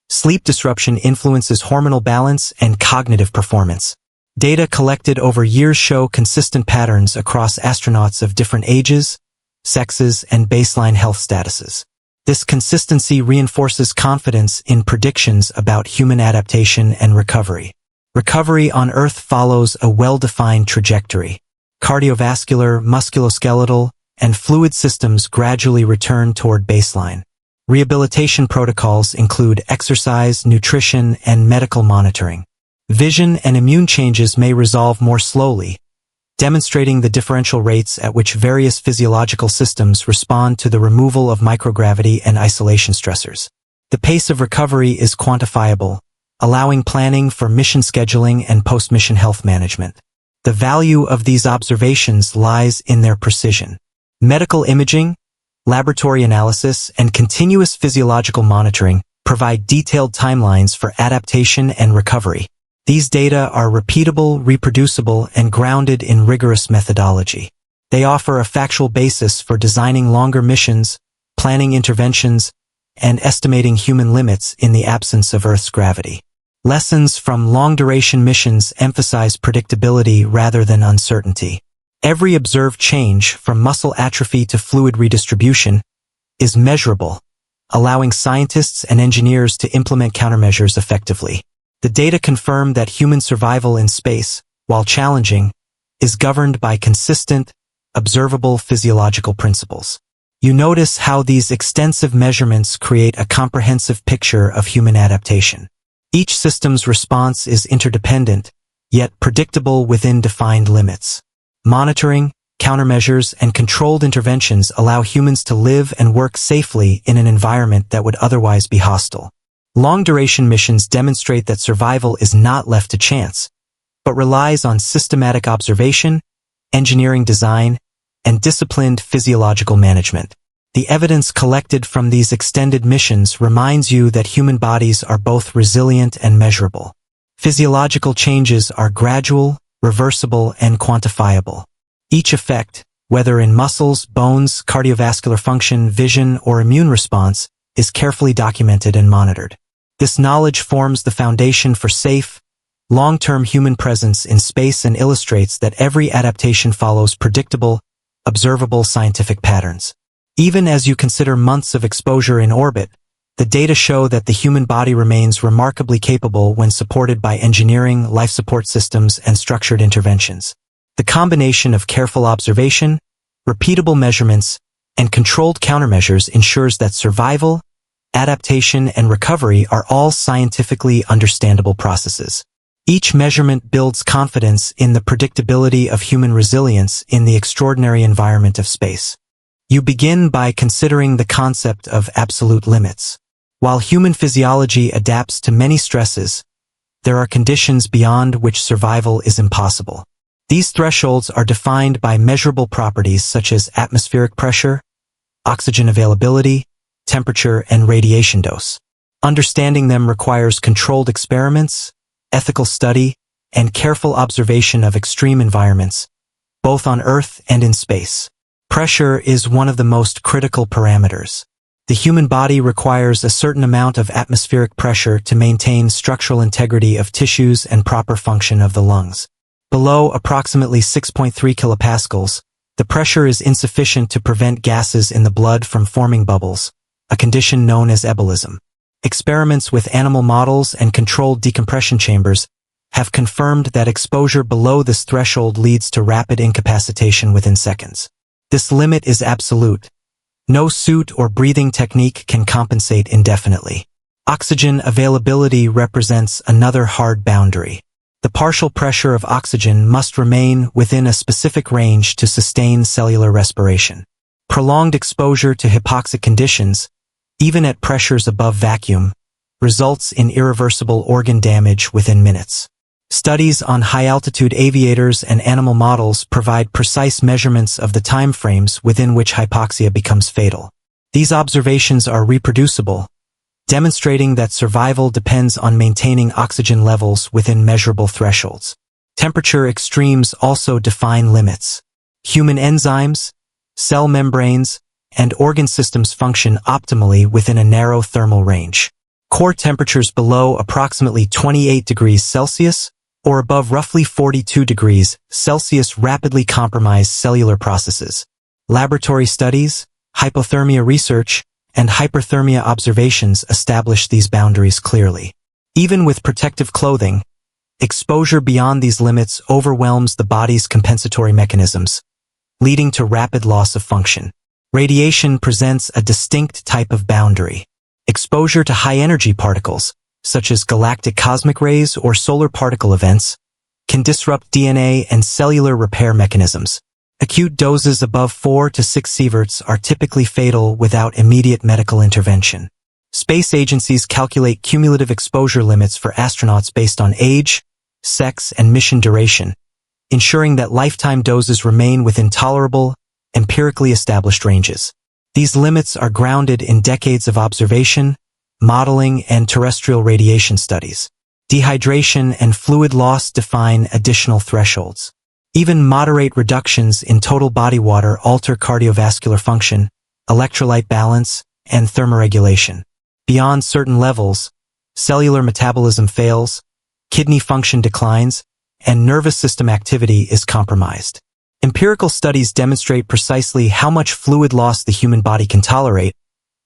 Sleep disruption influences hormonal balance and cognitive performance. Data collected over years show consistent patterns across astronauts of different ages, sexes, and baseline health statuses. This consistency reinforces confidence in predictions about human adaptation and recovery. Recovery on Earth follows a well-defined trajectory. Cardiovascular, musculoskeletal, and fluid systems gradually return toward baseline. Rehabilitation protocols include exercise, nutrition, and medical monitoring. Vision and immune changes may resolve more slowly, demonstrating the differential rates at which various physiological systems respond to the removal of microgravity and isolation stressors. The pace of recovery is quantifiable, allowing planning for mission scheduling and post-mission health management. The value of these observations lies in their precision. Medical imaging, laboratory analysis, and continuous physiological monitoring provide detailed timelines for adaptation and recovery. These data are repeatable, reproducible, and grounded in rigorous methodology. They offer a factual basis for designing longer missions, planning interventions, and estimating human limits in the absence of Earth's gravity. Lessons from long-duration missions emphasize predictability rather than uncertainty. Every observed change, from muscle atrophy to fluid redistribution, is measurable, allowing scientists and engineers to implement countermeasures effectively. The data confirm that human survival in space, while challenging, is governed by consistent, observable physiological principles. You notice how these extensive measurements create a comprehensive picture of human adaptation. Each system's response is interdependent, yet predictable within defined limits. Monitoring, countermeasures, and controlled interventions allow humans to live and work safely in an environment that would otherwise be hostile. Long-duration missions demonstrate that survival is not left to chance, but relies on systematic observation, engineering design, and disciplined physiological management. The evidence collected from these extended missions reminds you that human bodies are both resilient and measurable. Physiological changes are gradual, reversible, and quantifiable. Each effect, whether in muscles, bones, cardiovascular function, vision, or immune response, is carefully documented and monitored. This knowledge forms the foundation for safe, long-term human presence in space and illustrates that every adaptation follows predictable, observable scientific patterns. Even as you consider months of exposure in orbit, the data show that the human body remains remarkably capable when supported by engineering, life support systems, and structured interventions. The combination of careful observation, repeatable measurements, and controlled countermeasures ensures that survival, adaptation, and recovery are all scientifically understandable processes. Each measurement builds confidence in the predictability of human resilience in the extraordinary environment of space. You begin by considering the concept of absolute limits. While human physiology adapts to many stresses, there are conditions beyond which survival is impossible. These thresholds are defined by measurable properties such as atmospheric pressure, oxygen availability, temperature, and radiation dose. Understanding them requires controlled experiments, ethical study, and careful observation of extreme environments, both on Earth and in space. Pressure is one of the most critical parameters. The human body requires a certain amount of atmospheric pressure to maintain structural integrity of tissues and proper function of the lungs. Below approximately 6.3 kilopascals, the pressure is insufficient to prevent gases in the blood from forming bubbles, a condition known as ebulism. Experiments with animal models and controlled decompression chambers have confirmed that exposure below this threshold leads to rapid incapacitation within seconds. This limit is absolute. No suit or breathing technique can compensate indefinitely. Oxygen availability represents another hard boundary. The partial pressure of oxygen must remain within a specific range to sustain cellular respiration. Prolonged exposure to hypoxic conditions, even at pressures above vacuum, results in irreversible organ damage within minutes. Studies on high-altitude aviators and animal models provide precise measurements of the time frames within which hypoxia becomes fatal. These observations are reproducible, demonstrating that survival depends on maintaining oxygen levels within measurable thresholds. Temperature extremes also define limits. Human enzymes, cell membranes, and organ systems function optimally within a narrow thermal range. Core temperatures below approximately 28 degrees Celsius or above roughly 42 degrees Celsius rapidly compromise cellular processes. Laboratory studies, hypothermia research, and hyperthermia observations establish these boundaries clearly. Even with protective clothing, exposure beyond these limits overwhelms the body's compensatory mechanisms, leading to rapid loss of function. Radiation presents a distinct type of boundary. Exposure to high-energy particles, such as galactic cosmic rays or solar particle events, can disrupt DNA and cellular repair mechanisms. Acute doses above 4 to 6 sieverts are typically fatal without immediate medical intervention. Space agencies calculate cumulative exposure limits for astronauts based on age, sex, and mission duration, ensuring that lifetime doses remain within tolerable, empirically established ranges. These limits are grounded in decades of observation, modeling, and terrestrial radiation studies. Dehydration and fluid loss define additional thresholds. Even moderate reductions in total body water alter cardiovascular function, electrolyte balance, and thermoregulation. Beyond certain levels, cellular metabolism fails, kidney function declines, and nervous system activity is compromised. Empirical studies demonstrate precisely how much fluid loss the human body can tolerate,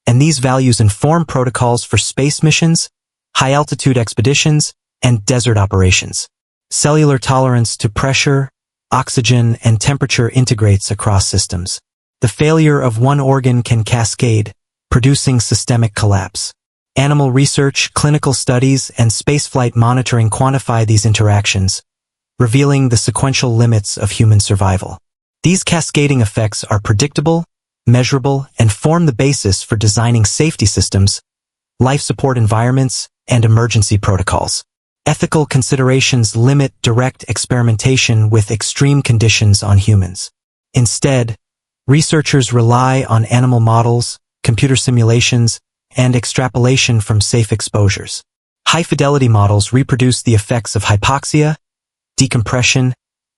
and these values inform protocols for space missions, high-altitude expeditions, and desert operations. Cellular tolerance to pressure, oxygen, and temperature integrates across systems. The failure of one organ can cascade, producing systemic collapse. Animal research, clinical studies, and spaceflight monitoring quantify these interactions, revealing the sequential limits of human survival. These cascading effects are predictable, measurable, and form the basis for designing safety systems, life support environments, and emergency protocols. Ethical considerations limit direct experimentation with extreme conditions on humans. Instead, researchers rely on animal models, computer simulations, and extrapolation from safe exposures. High-fidelity models reproduce the effects of hypoxia, decompression,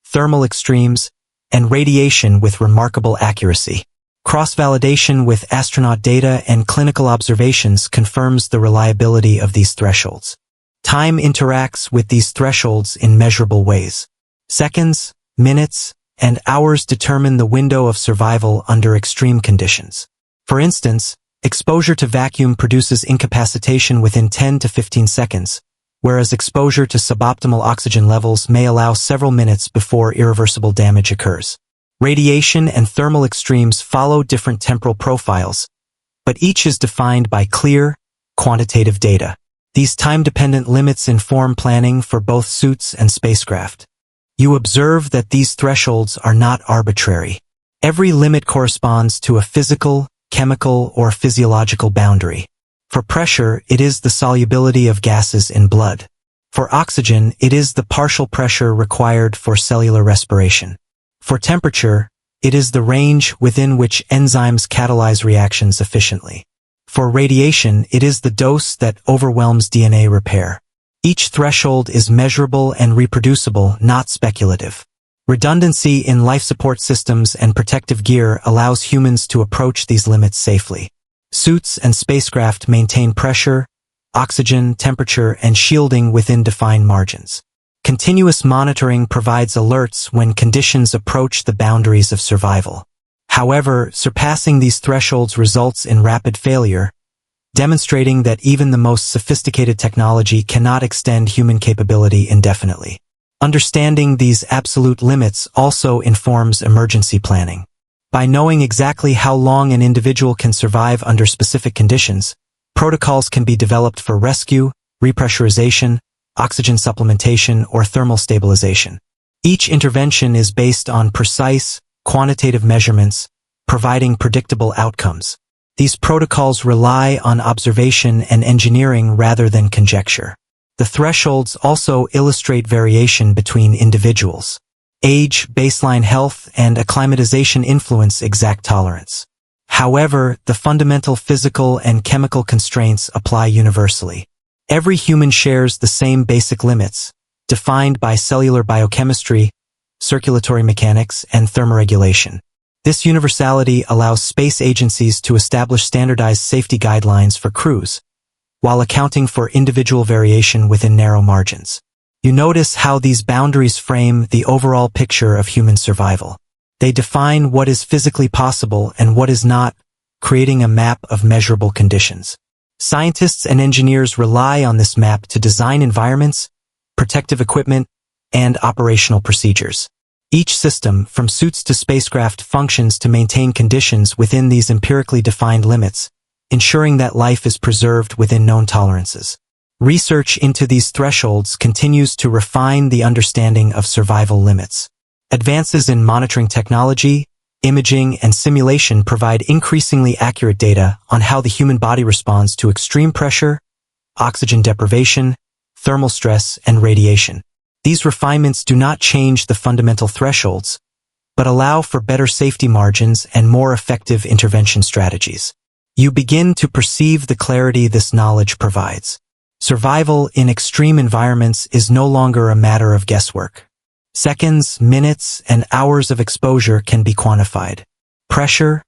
thermal extremes, and radiation with remarkable accuracy. Cross-validation with astronaut data and clinical observations confirms the reliability of these thresholds. Time interacts with these thresholds in measurable ways. Seconds, minutes, and hours determine the window of survival under extreme conditions. For instance, exposure to vacuum produces incapacitation within 10 to 15 seconds, whereas exposure to suboptimal oxygen levels may allow several minutes before irreversible damage occurs. Radiation and thermal extremes follow different temporal profiles, but each is defined by clear, quantitative data. These time-dependent limits inform planning for both suits and spacecraft. You observe that these thresholds are not arbitrary. Every limit corresponds to a physical, chemical, or physiological boundary. For pressure, it is the solubility of gases in blood. For oxygen, it is the partial pressure required for cellular respiration. For temperature, it is the range within which enzymes catalyze reactions efficiently. For radiation, it is the dose that overwhelms DNA repair. Each threshold is measurable and reproducible, not speculative. Redundancy in life support systems and protective gear allows humans to approach these limits safely. Suits and spacecraft maintain pressure, oxygen, temperature, and shielding within defined margins. Continuous monitoring provides alerts when conditions approach the boundaries of survival. However, surpassing these thresholds results in rapid failure, demonstrating that even the most sophisticated technology cannot extend human capability indefinitely. Understanding these absolute limits also informs emergency planning. By knowing exactly how long an individual can survive under specific conditions, protocols can be developed for rescue, repressurization, oxygen supplementation, or thermal stabilization. Each intervention is based on precise, quantitative measurements, providing predictable outcomes. These protocols rely on observation and engineering rather than conjecture. The thresholds also illustrate variation between individuals. Age, baseline health, and acclimatization influence exact tolerance. However, the fundamental physical and chemical constraints apply universally. Every human shares the same basic limits, defined by cellular biochemistry, circulatory mechanics, and thermoregulation. This universality allows space agencies to establish standardized safety guidelines for crews, while accounting for individual variation within narrow margins. You notice how these boundaries frame the overall picture of human survival. They define what is physically possible and what is not, creating a map of measurable conditions. Scientists and engineers rely on this map to design environments, protective equipment, and operational procedures. Each system, from suits to spacecraft, functions to maintain conditions within these empirically defined limits, ensuring that life is preserved within known tolerances. Research into these thresholds continues to refine the understanding of survival limits. Advances in monitoring technology, imaging, and simulation provide increasingly accurate data on how the human body responds to extreme pressure, oxygen deprivation, thermal stress, and radiation. These refinements do not change the fundamental thresholds, but allow for better safety margins and more effective intervention strategies. You begin to perceive the clarity this knowledge provides. Survival in extreme environments is no longer a matter of guesswork. Seconds, minutes, and hours of exposure can be quantified. Pressure,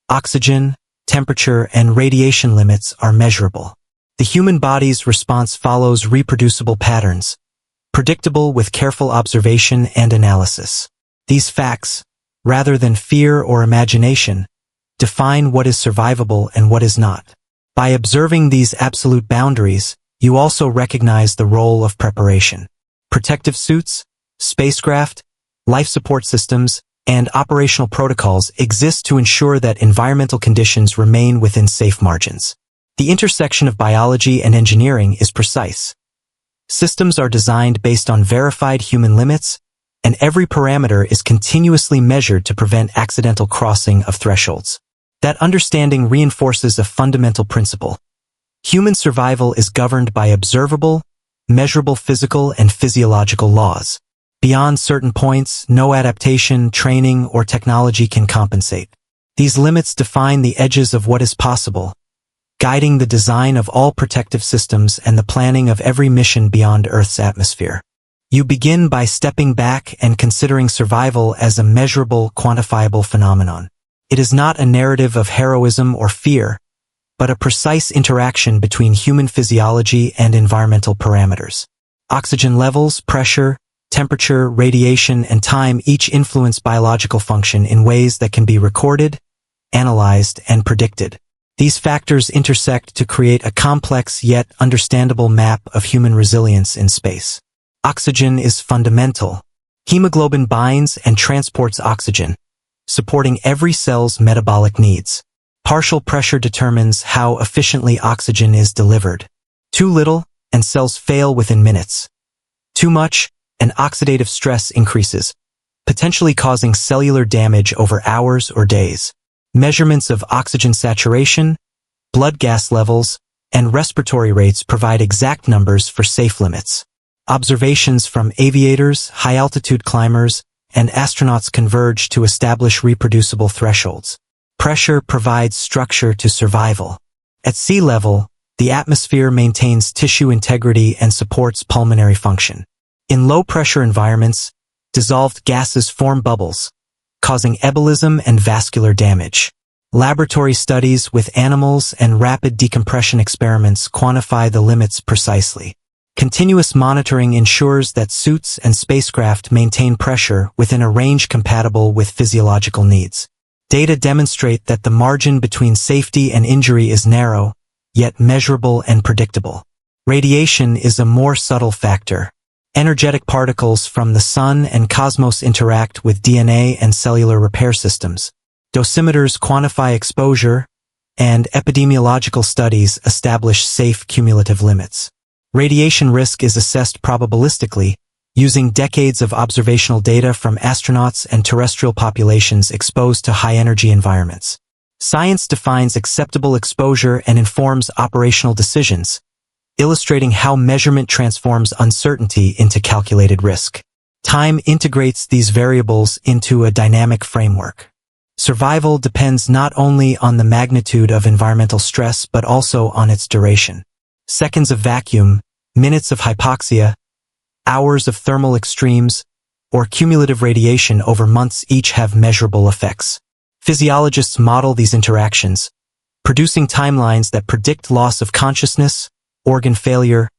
oxygen, temperature, and radiation limits are measurable. The human body's response follows reproducible patterns, predictable with careful observation and analysis. These facts, rather than fear or imagination, define what is survivable and what is not. By observing these absolute boundaries, you also recognize the role of preparation. Protective suits, spacecraft, life support systems, and operational protocols exist to ensure that environmental conditions remain within safe margins. The intersection of biology and engineering is precise. Systems are designed based on verified human limits, and every parameter is continuously measured to prevent accidental crossing of thresholds. That understanding reinforces a fundamental principle. Human survival is governed by observable, measurable physical and physiological laws. Beyond certain points, no adaptation, training, or technology can compensate. These limits define the edges of what is possible, guiding the design of all protective systems and the planning of every mission beyond Earth's atmosphere. You begin by stepping back and considering survival as a measurable, quantifiable phenomenon. It is not a narrative of heroism or fear, but a precise interaction between human physiology and environmental parameters. Oxygen levels, pressure, temperature, radiation, and time each influence biological function in ways that can be recorded, analyzed, and predicted. These factors intersect to create a complex yet understandable map of human resilience in space. Oxygen is fundamental. Hemoglobin binds and transports oxygen, supporting every cell's metabolic needs. Partial pressure determines how efficiently oxygen is delivered. Too little, and cells fail within minutes. Too much, and oxidative stress increases, potentially causing cellular damage over hours or days. Measurements of oxygen saturation, blood gas levels, and respiratory rates provide exact numbers for safe limits. Observations from aviators, high-altitude climbers, and astronauts converge to establish reproducible thresholds. Pressure provides structure to survival. At sea level, the atmosphere maintains tissue integrity and supports pulmonary function. In low-pressure environments, dissolved gases form bubbles, causing embolism and vascular damage. Laboratory studies with animals and rapid decompression experiments quantify the limits precisely. Continuous monitoring ensures that suits and spacecraft maintain pressure within a range compatible with physiological needs. Data demonstrate that the margin between safety and injury is narrow, yet measurable and predictable. Radiation is a more subtle factor. Energetic particles from the sun and cosmos interact with DNA and cellular repair systems. Dosimeters quantify exposure, and epidemiological studies establish safe cumulative limits. Radiation risk is assessed probabilistically, using decades of observational data from astronauts and terrestrial populations exposed to high-energy environments. Science defines acceptable exposure and informs operational decisions, illustrating how measurement transforms uncertainty into calculated risk. Time integrates these variables into a dynamic framework. Survival depends not only on the magnitude of environmental stress but also on its duration. Seconds of vacuum, minutes of hypoxia, hours of thermal extremes, or cumulative radiation over months each have measurable effects. Physiologists model these interactions, producing timelines that predict loss of consciousness, organ failure,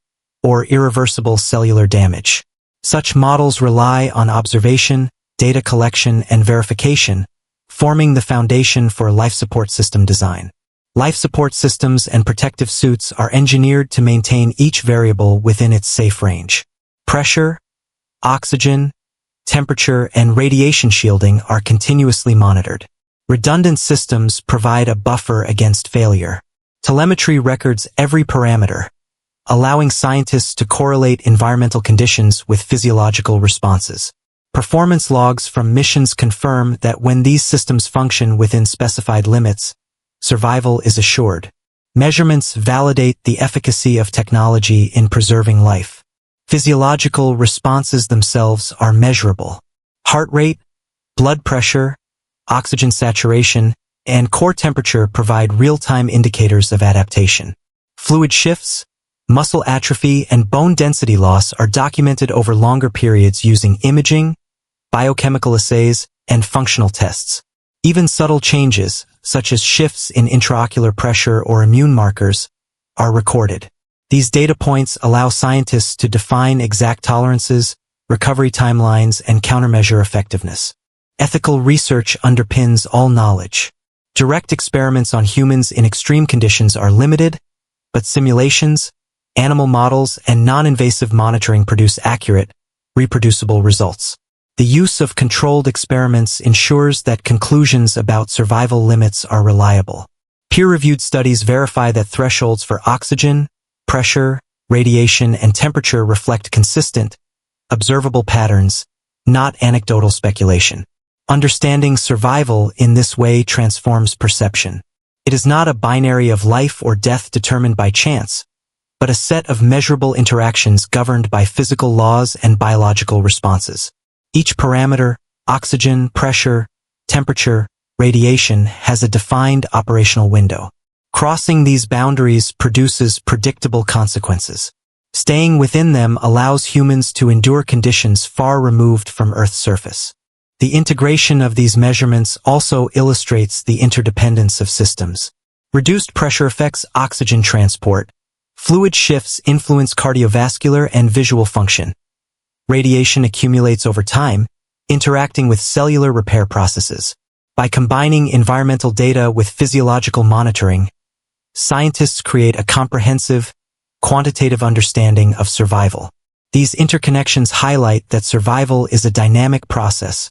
or irreversible cellular damage. Such models rely on observation, data collection, and verification, forming the foundation for life support system design. Life support systems and protective suits are engineered to maintain each variable within its safe range. Pressure, oxygen, temperature, and radiation shielding are continuously monitored. Redundant systems provide a buffer against failure. Telemetry records every parameter, allowing scientists to correlate environmental conditions with physiological responses. Performance logs from missions confirm that when these systems function within specified limits, survival is assured. Measurements validate the efficacy of technology in preserving life. Physiological responses themselves are measurable. Heart rate, blood pressure, oxygen saturation, and core temperature provide real-time indicators of adaptation. Fluid shifts, muscle atrophy, and bone density loss are documented over longer periods using imaging, biochemical assays, and functional tests. Even subtle changes, such as shifts in intraocular pressure or immune markers, are recorded. These data points allow scientists to define exact tolerances, recovery timelines, and countermeasure effectiveness. Ethical research underpins all knowledge. Direct experiments on humans in extreme conditions are limited, but simulations, animal models, and non-invasive monitoring produce accurate, reproducible results. The use of controlled experiments ensures that conclusions about survival limits are reliable. Peer-reviewed studies verify that thresholds for oxygen, pressure, radiation, and temperature reflect consistent, observable patterns, not anecdotal speculation. Understanding survival in this way transforms perception. It is not a binary of life or death determined by chance, but a set of measurable interactions governed by physical laws and biological responses. Each parameter, oxygen, pressure, temperature, radiation, has a defined operational window. Crossing these boundaries produces predictable consequences. Staying within them allows humans to endure conditions far removed from Earth's surface. The integration of these measurements also illustrates the interdependence of systems. Reduced pressure affects oxygen transport. Fluid shifts influence cardiovascular and visual function. Radiation accumulates over time, interacting with cellular repair processes. By combining environmental data with physiological monitoring, scientists create a comprehensive, quantitative understanding of survival. These interconnections highlight that survival is a dynamic process,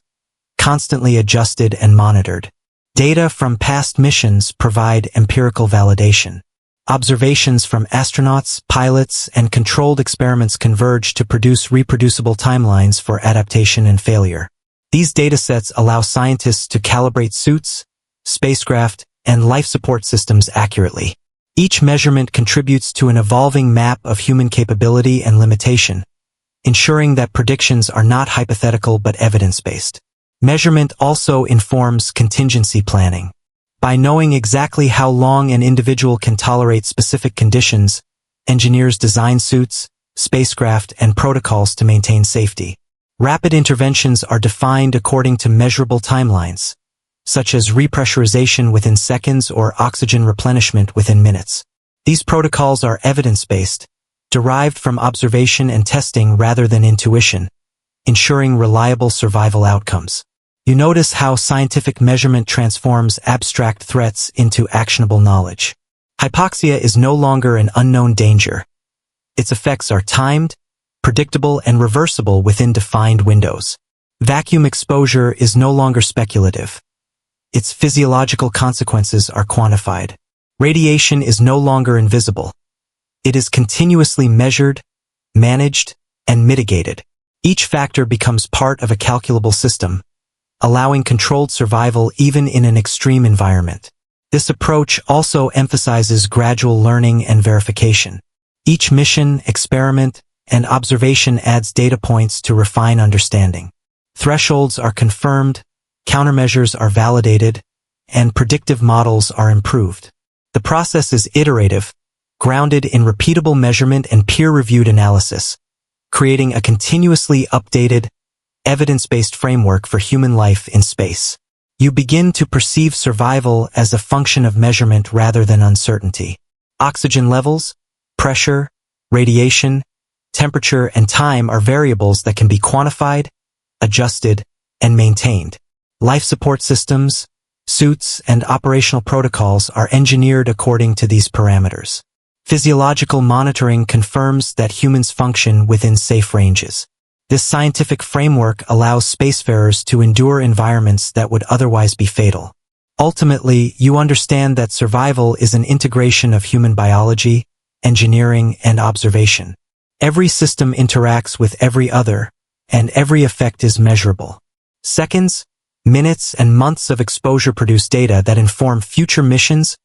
constantly adjusted and monitored. Data from past missions provide empirical validation. Observations from astronauts, pilots, and controlled experiments converge to produce reproducible timelines for adaptation and failure. These datasets allow scientists to calibrate suits, spacecraft, and life support systems accurately. Each measurement contributes to an evolving map of human capability and limitation, ensuring that predictions are not hypothetical but evidence-based. Measurement also informs contingency planning. By knowing exactly how long an individual can tolerate specific conditions, engineers design suits, spacecraft, and protocols to maintain safety. Rapid interventions are defined according to measurable timelines, such as repressurization within seconds or oxygen replenishment within minutes. These protocols are evidence-based, derived from observation and testing rather than intuition, ensuring reliable survival outcomes. You notice how scientific measurement transforms abstract threats into actionable knowledge. Hypoxia is no longer an unknown danger. Its effects are timed, predictable, and reversible within defined windows. Vacuum exposure is no longer speculative. Its physiological consequences are quantified. Radiation is no longer invisible. It is continuously measured, managed, and mitigated. Each factor becomes part of a calculable system, allowing controlled survival even in an extreme environment. This approach also emphasizes gradual learning and verification. Each mission, experiment, and observation adds data points to refine understanding. Thresholds are confirmed, countermeasures are validated, and predictive models are improved. The process is iterative, grounded in repeatable measurement and peer-reviewed analysis, creating a continuously updated, evidence-based framework for human life in space. You begin to perceive survival as a function of measurement rather than uncertainty. Oxygen levels, pressure, radiation, temperature, and time are variables that can be quantified, adjusted, and maintained. Life support systems, suits, and operational protocols are engineered according to these parameters. Physiological monitoring confirms that humans function within safe ranges. This scientific framework allows spacefarers to endure environments that would otherwise be fatal. Ultimately, you understand that survival is an integration of human biology, engineering, and observation. Every system interacts with every other, and every effect is measurable. Seconds, minutes, and months of exposure produce data that inform future missions,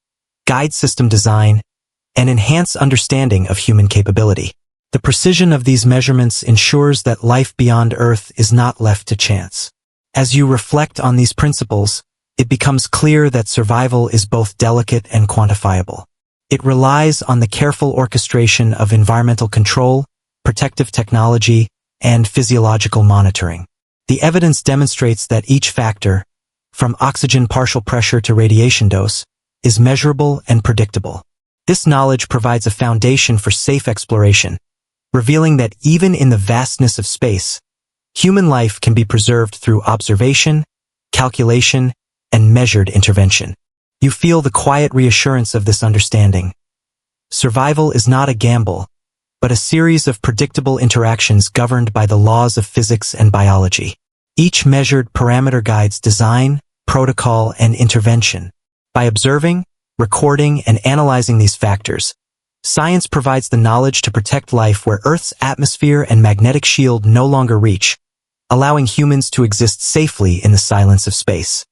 guide system design, and enhance understanding of human capability. The precision of these measurements ensures that life beyond Earth is not left to chance. As you reflect on these principles, it becomes clear that survival is both delicate and quantifiable. It relies on the careful orchestration of environmental control, protective technology, and physiological monitoring. The evidence demonstrates that each factor, from oxygen partial pressure to radiation dose, is measurable and predictable. This knowledge provides a foundation for safe exploration, revealing that even in the vastness of space, human life can be preserved through observation, calculation, and measured intervention. You feel the quiet reassurance of this understanding. Survival is not a gamble, but a series of predictable interactions governed by the laws of physics and biology. Each measured parameter guides design, protocol, and intervention. By observing, recording, and analyzing these factors, science provides the knowledge to protect life where Earth's atmosphere and magnetic shield no longer reach, allowing humans to exist safely in the silence of space.